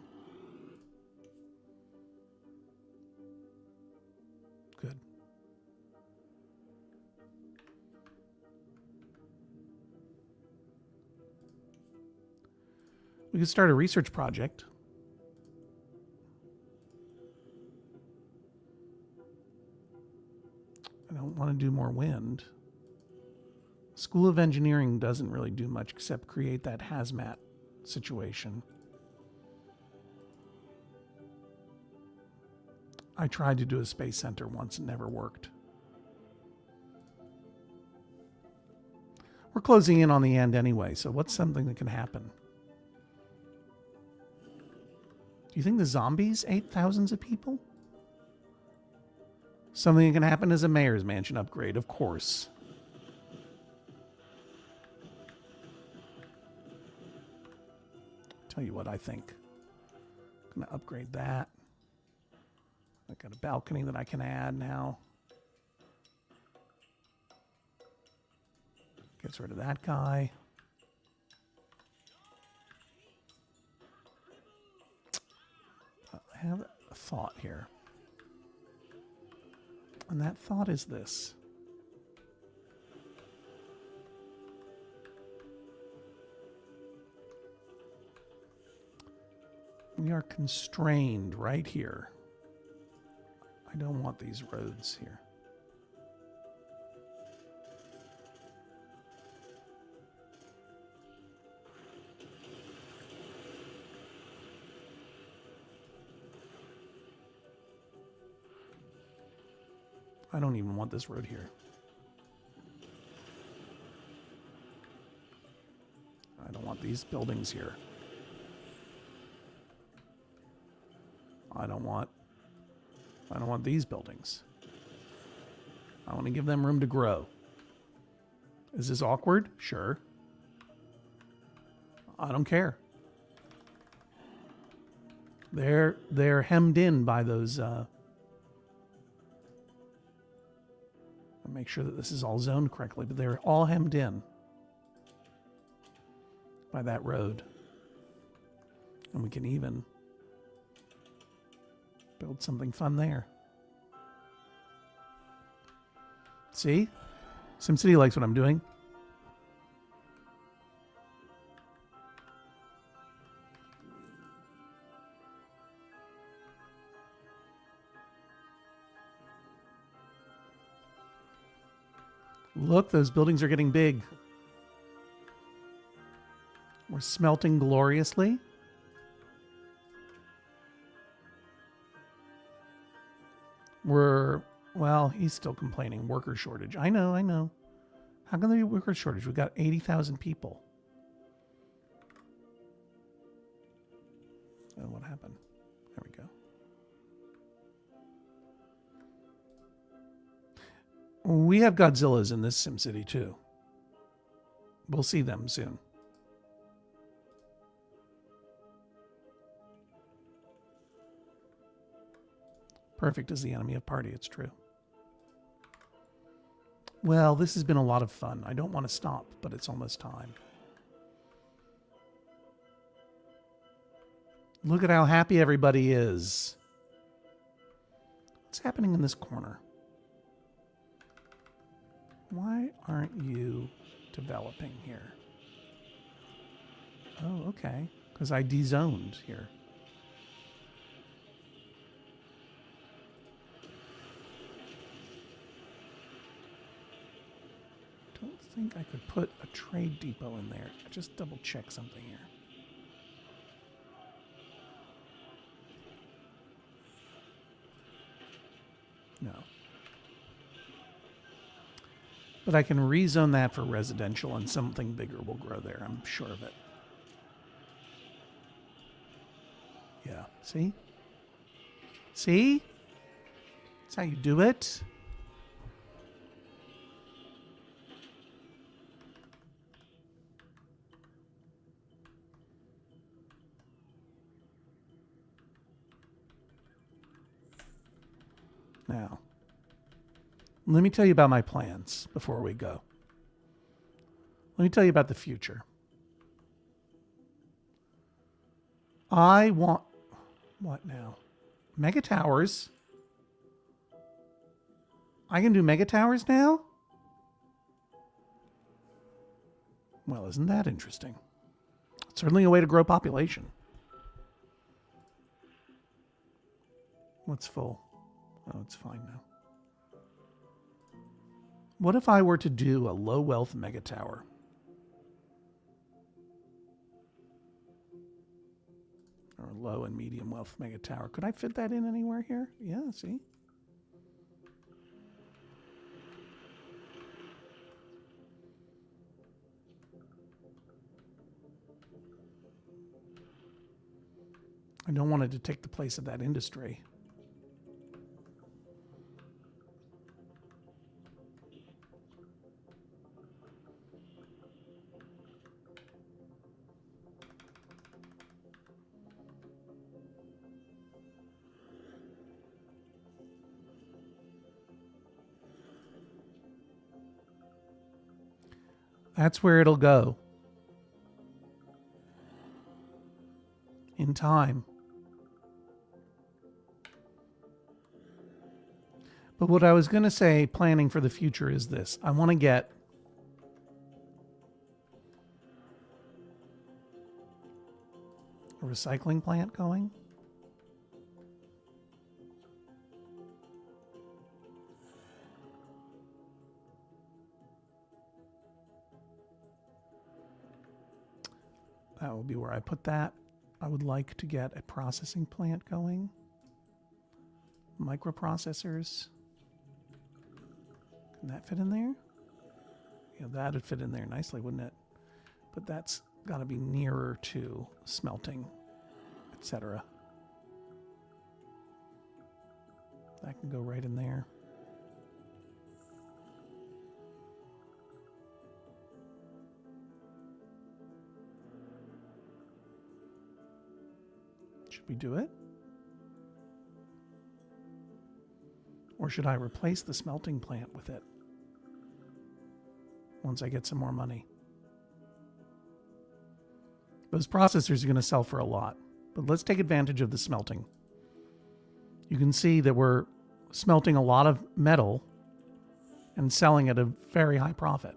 Good. We could start a research project. I don't want to do more wind. School of Engineering doesn't really do much except create that hazmat situation. I tried to do a space center once, and never worked. We're closing in on the end anyway, so what's something that can happen? Do you think the zombies ate thousands of people? Something that can happen is a mayor's mansion upgrade, of course. Tell you what I think. I'm going to upgrade that. I've got a balcony that I can add now. Gets rid of that guy. I have a thought here. And that thought is this. We are constrained right here. I don't want these roads here. I don't even want this road here. I don't want these buildings here. I don't want these buildings. I want to give them room to grow. Is this awkward? Sure. I don't care. They're hemmed in by those make sure that this is all zoned correctly, but they're all hemmed in by that road. And we can even build something fun there. See? SimCity likes what I'm doing. Look, those buildings are getting big. We're smelting gloriously. Well, he's still complaining. Worker shortage. I know. How can there be worker shortage? We've got 80,000 people. Oh, what happened? There we go. We have Godzillas in this SimCity too. We'll see them soon. Perfect is the enemy of party, it's true. Well, this has been a lot of fun. I don't want to stop, but it's almost time. Look at how happy everybody is. What's happening in this corner? Why aren't you developing here? Oh, okay. Because I dezoned here. Don't think I could put a trade depot in there. Just double check something here. No. But I can rezone that for residential and something bigger will grow there. I'm sure of it. Yeah. See? See? That's how you do it. Now, let me tell you about my plans before we go. Let me tell you about the future. I want... What now? Mega towers? I can do mega towers now? Well, isn't that interesting? Certainly a way to grow population. What's full? Oh, it's fine now. What if I were to do a low wealth mega tower? Or a low and medium wealth mega tower. Could I fit that in anywhere here? Yeah, see? I don't want it to take the place of that industry. That's where it'll go. In time. But what I was going to say, planning for the future, is this. I want to get a recycling plant going. That will be where I put that. I would like to get a processing plant going. Microprocessors. Can that fit in there? Yeah, that'd fit in there nicely, wouldn't it? But that's got to be nearer to smelting, etc. That can go right in there. Should we do it? Or should I replace the smelting plant with it once I get some more money? Those processors are going to sell for a lot, but let's take advantage of the smelting. You can see that we're smelting a lot of metal and selling at a very high profit.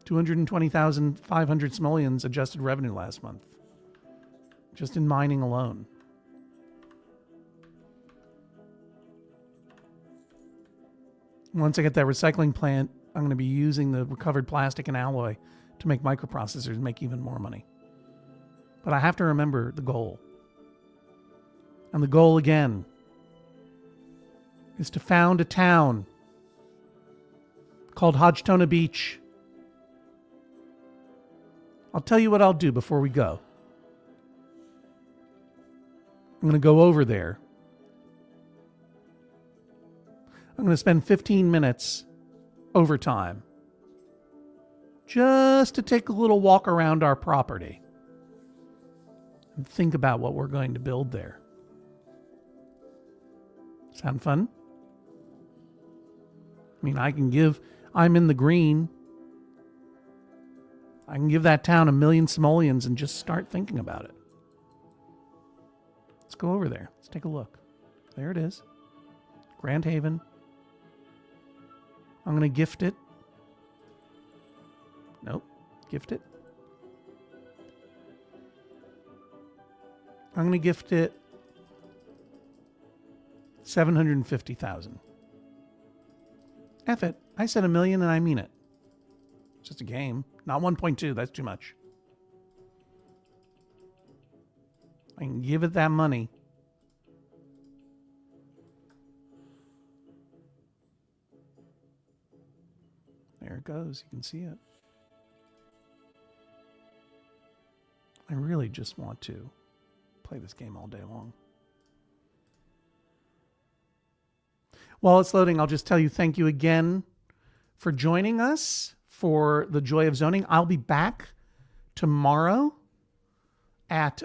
220,500 simoleons adjusted revenue last month, just in mining alone. Once I get that recycling plant, I'm going to be using the recovered plastic and alloy to make microprocessors and make even more money. But I have to remember the goal. And the goal, again, is to found a town called HODG-TONA Beach. I'll tell you what I'll do before we go. I'm going to go over there. I'm going to spend 15 minutes overtime just to take a little walk around our property and think about what we're going to build there. Sound fun? I mean, I'm in the green. I can give that town 1 million simoleons and just start thinking about it. Let's go over there. Let's take a look. There it is. Grand Haven. I'm going to gift it. Nope. Gift it. I'm going to gift it 750,000. F it. I said 1 million and I mean it. It's just a game. Not 1.2. That's too much. I can give it that money. There it goes. You can see it. I really just want to play this game all day long. While it's loading, I'll just tell you thank you again for joining us for the Joy of Zoning. I'll be back tomorrow at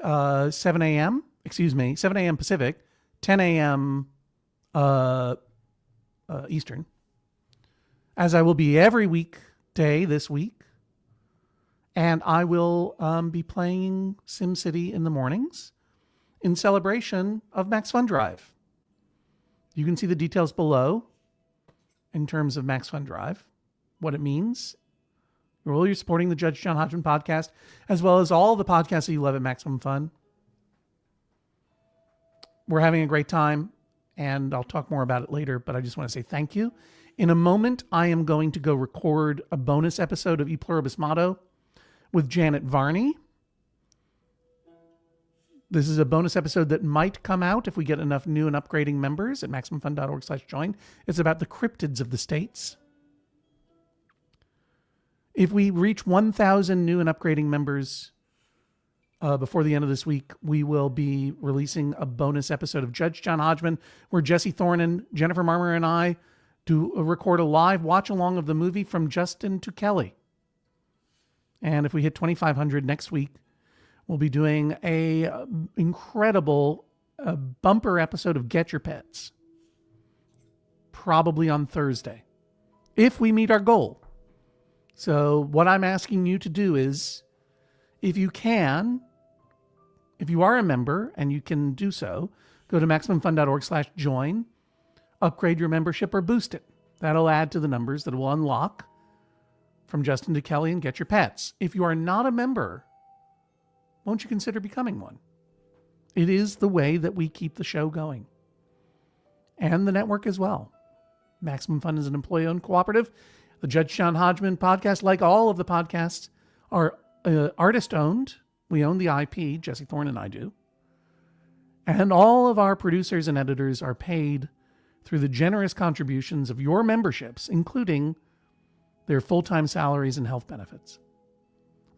7 a.m. Pacific, 10 a.m. Eastern, as I will be every weekday this week. And I will be playing SimCity in the mornings in celebration of Max Fun Drive. You can see the details below in terms of Max Fun Drive, what it means. You're supporting the Judge John Hodgman podcast, as well as all the podcasts that you love at Maximum Fun. We're having a great time, and I'll talk more about it later, but I just want to say thank you. In a moment, I am going to go record a bonus episode of E Pluribus Motto with Janet Varney. This is a bonus episode that might come out if we get enough new and upgrading members at MaximumFun.org/join. It's about the cryptids of the states. If we reach 1,000 new and upgrading members before the end of this week, we will be releasing a bonus episode of Judge John Hodgman, where Jesse Thorne, Jennifer Marmer, and I record a live watch along of the movie From Justin to Kelly. And if we hit 2,500 next week, we'll be doing a incredible bumper episode of Get Your Pets, probably on Thursday, if we meet our goal. So what I'm asking you to do is, if you are a member and you can do so, go to MaximumFun.org/join, upgrade your membership or boost it. That'll add to the numbers that will unlock From Justin to Kelly and Get Your Pets. If you are not a member, won't you consider becoming one? It is the way that we keep the show going. And the network as well. Maximum Fun is an employee-owned cooperative. The Judge John Hodgman podcast, like all of the podcasts, are artist-owned. We own the IP, Jesse Thorne and I do. And all of our producers and editors are paid through the generous contributions of your memberships, including their full-time salaries and health benefits.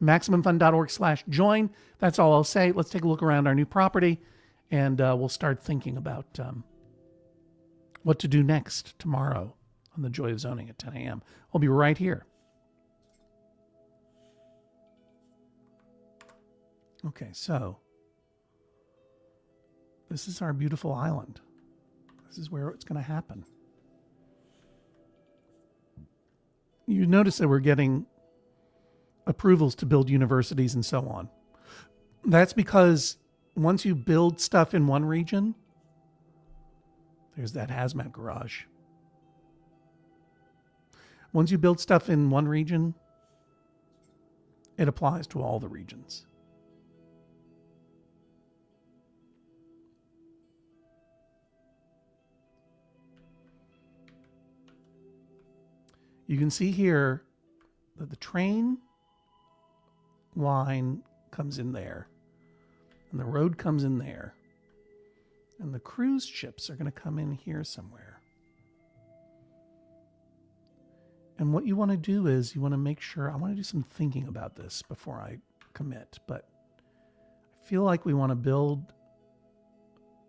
MaximumFun.org/join. That's all I'll say. Let's take a look around our new property, and we'll start thinking about what to do next tomorrow on The Joy of Zoning at 10 a.m. I'll be right here. Okay, so this is our beautiful island. This is where it's going to happen. You notice that we're getting approvals to build universities and so on. That's because once you build stuff in one region, there's that hazmat garage. Once you build stuff in one region, it applies to all the regions. You can see here that the train line comes in there, and the road comes in there, and the cruise ships are going to come in here somewhere. And what you want to do is you want to make sure, I want to do some thinking about this before I commit, but I feel like we want to build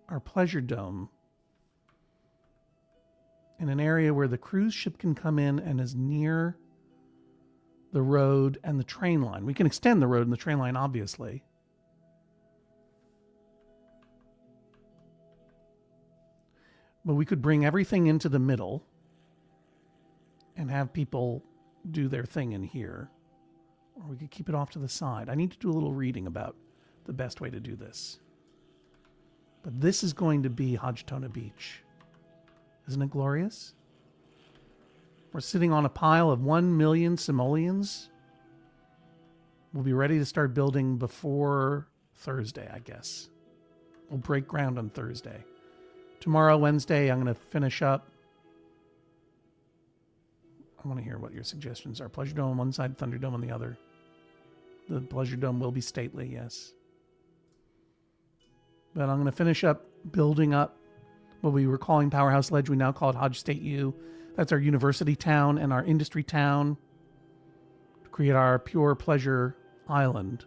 our pleasure dome in an area where the cruise ship can come in and is near the road and the train line. We can extend the road and the train line, obviously. But we could bring everything into the middle and have people do their thing in here. Or we could keep it off to the side. I need to do a little reading about the best way to do this. But this is going to be HODG-TONA Beach. Isn't it glorious? We're sitting on a pile of 1 million simoleons. We'll be ready to start building before Thursday, I guess. We'll break ground on Thursday. Tomorrow, Wednesday, I'm going to finish up. I want to hear what your suggestions are. Pleasure Dome on one side, Thunderdome on the other. The Pleasure Dome will be stately, yes. But I'm going to finish up building up what we were calling Powerhouse Ledge. We now call it Hodge State U. That's our university town and our industry town to create our pure pleasure island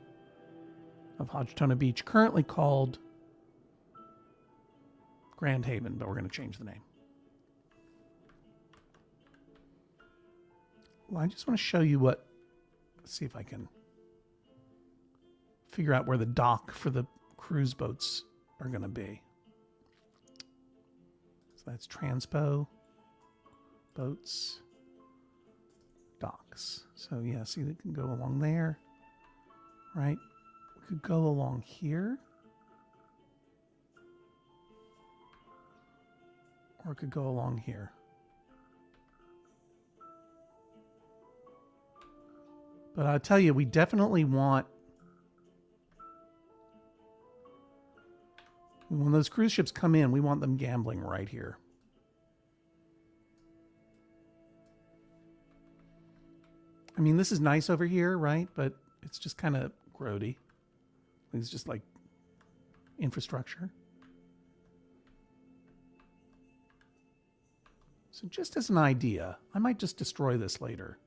of HODG-TONA Beach, currently called Grand Haven, but we're going to change the name. Well, I just want to show you let's see if I can figure out where the dock for the cruise boats are going to be. So that's transpo, boats, docks. So yeah, see, they can go along there, right? We could go along here. Or it could go along here. But I'll tell you, we definitely want, when those cruise ships come in, we want them gambling right here. I mean, this is nice over here, right? But it's just kind of grody. It's just like infrastructure. So just as an idea, I might just destroy this later.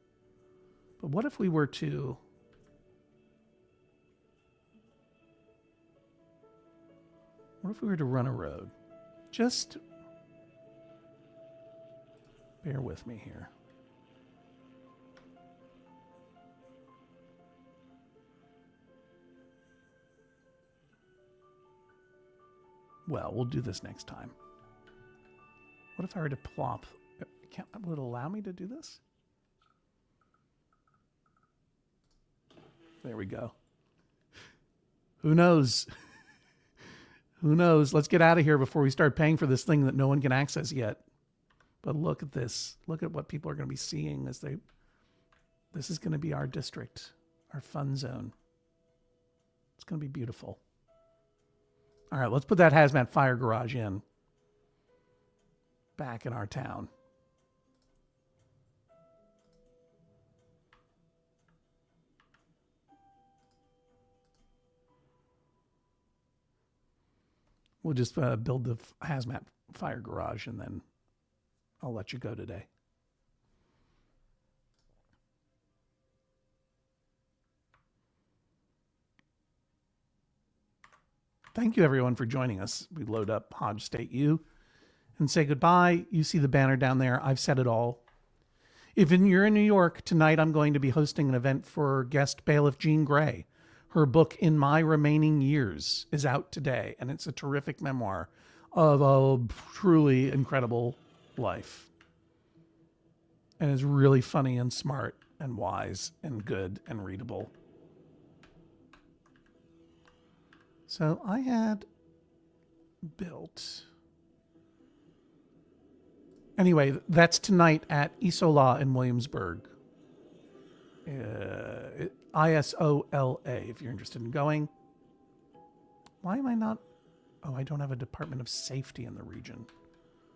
But what if we were to... What if we were to run a road? Just bear with me here. Well, we'll do this next time. What if I were to plop? Would it allow me to do this? There we go. Who knows? Who knows? Let's get out of here before we start paying for this thing that no one can access yet. But look at this. Look at what people are going to be seeing as they... This is going to be our district, our fun zone. It's going to be beautiful. All right, let's put that hazmat fire garage in. Back in our town. We'll just build the hazmat fire garage and then I'll let you go today. Thank you everyone for joining us. We load up Hodge State U and say goodbye. You see the banner down there. I've said it all. If you're in New York, tonight I'm going to be hosting an event for guest bailiff Jean Grey. Her book, In My Remaining Years, is out today, and it's a terrific memoir of a truly incredible life. And it's really funny and smart and wise and good and readable. So I had built... Anyway, that's tonight at Isola in Williamsburg. ISOLA, if you're interested in going. Why am I not... Oh, I don't have a Department of Safety in the region.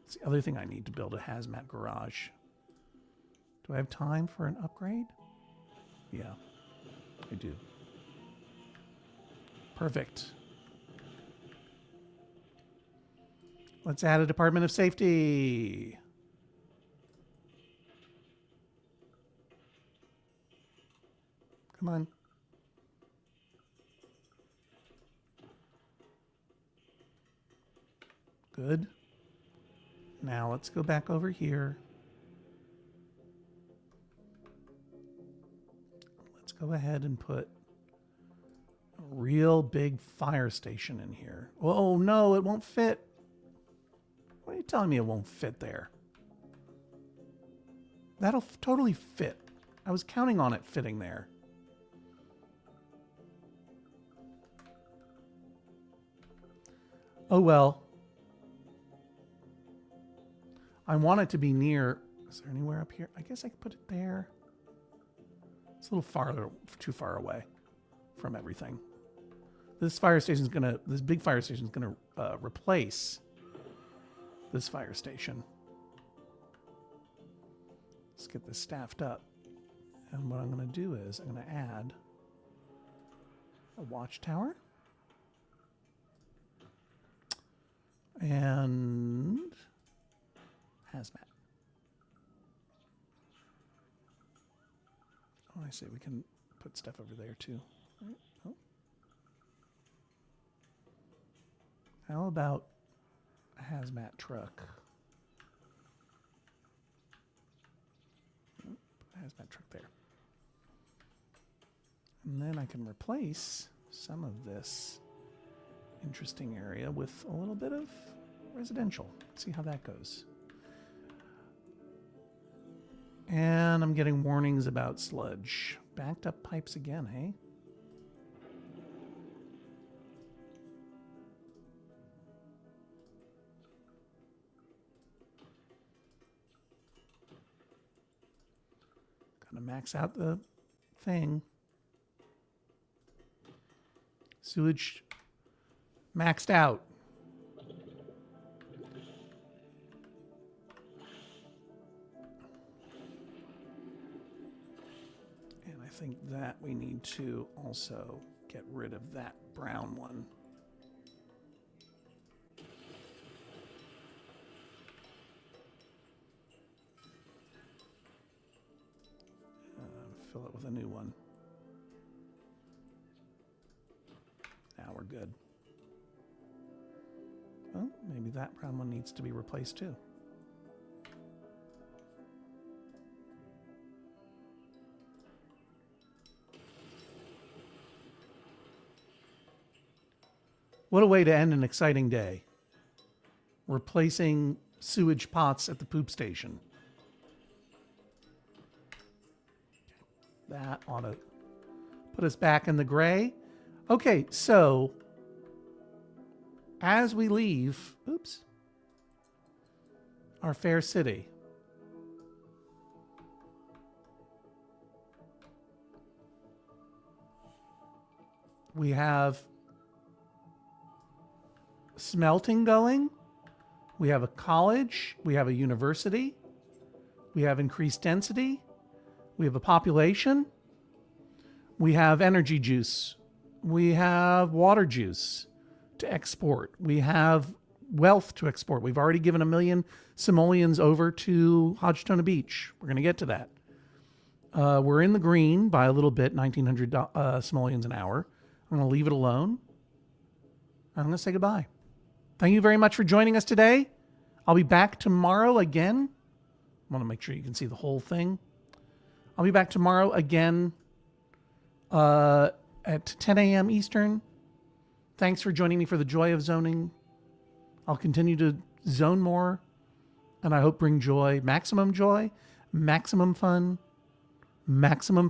It's the other thing I need to build, a hazmat garage. Do I have time for an upgrade? Yeah, I do. Perfect. Let's add a Department of Safety. Come on. Good. Now let's go back over here. Let's go ahead and put a real big fire station in here. Oh no, it won't fit. What are you telling me it won't fit there? That'll totally fit. I was counting on it fitting there. Oh well. I want it to be near... Is there anywhere up here? I guess I could put it there. It's a little farther, too far away from everything. This fire station's gonna... This big fire station's gonna replace this fire station. Let's get this staffed up. And what I'm gonna do is I'm gonna add a watchtower. And hazmat. Oh, I see. We can put stuff over there too. Right. Oh. How about a hazmat truck? Oh, put a hazmat truck there. And then I can replace some of this interesting area with a little bit of residential. Let's see how that goes. And I'm getting warnings about sludge. Backed up pipes again, hey? Gotta max out the thing. Sewage maxed out. And I think that we need to also get rid of that brown one. Fill it with a new one. Now we're good. Well, maybe that brown one needs to be replaced too. What a way to end an exciting day. Replacing sewage pots at the poop station. That ought to put us back in the gray. Okay, so as we leave, oops, our fair city, we have smelting going, we have a college, we have a university, we have increased density, we have a population, we have energy juice, we have water juice to export, we have wealth to export. We've already given 1 million simoleons over to Hodgtona Beach. We're going to get to that. We're in the green by a little bit, 1,900 simoleons an hour. I'm going to leave it alone. I'm going to say goodbye. Thank you very much for joining us today. I'll be back tomorrow again. I want to make sure you can see the whole thing. I'll be back tomorrow again at 10 a.m. Eastern. Thanks for joining me for the joy of zoning. I'll continue to zone more, and I hope bring joy, maximum fun, maximum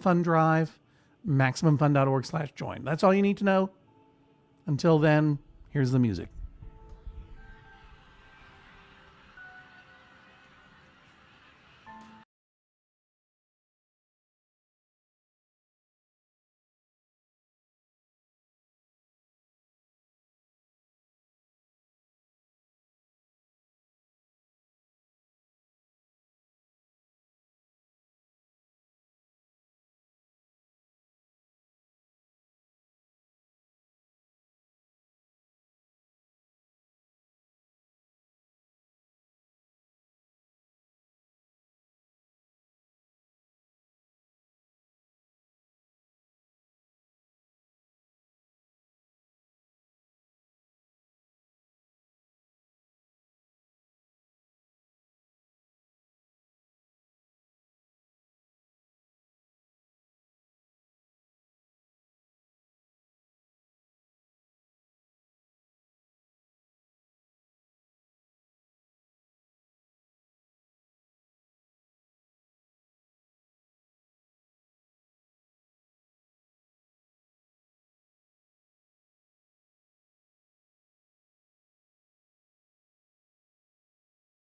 fun drive, maximumfun.org/join. That's all you need to know. Until then, here's the music.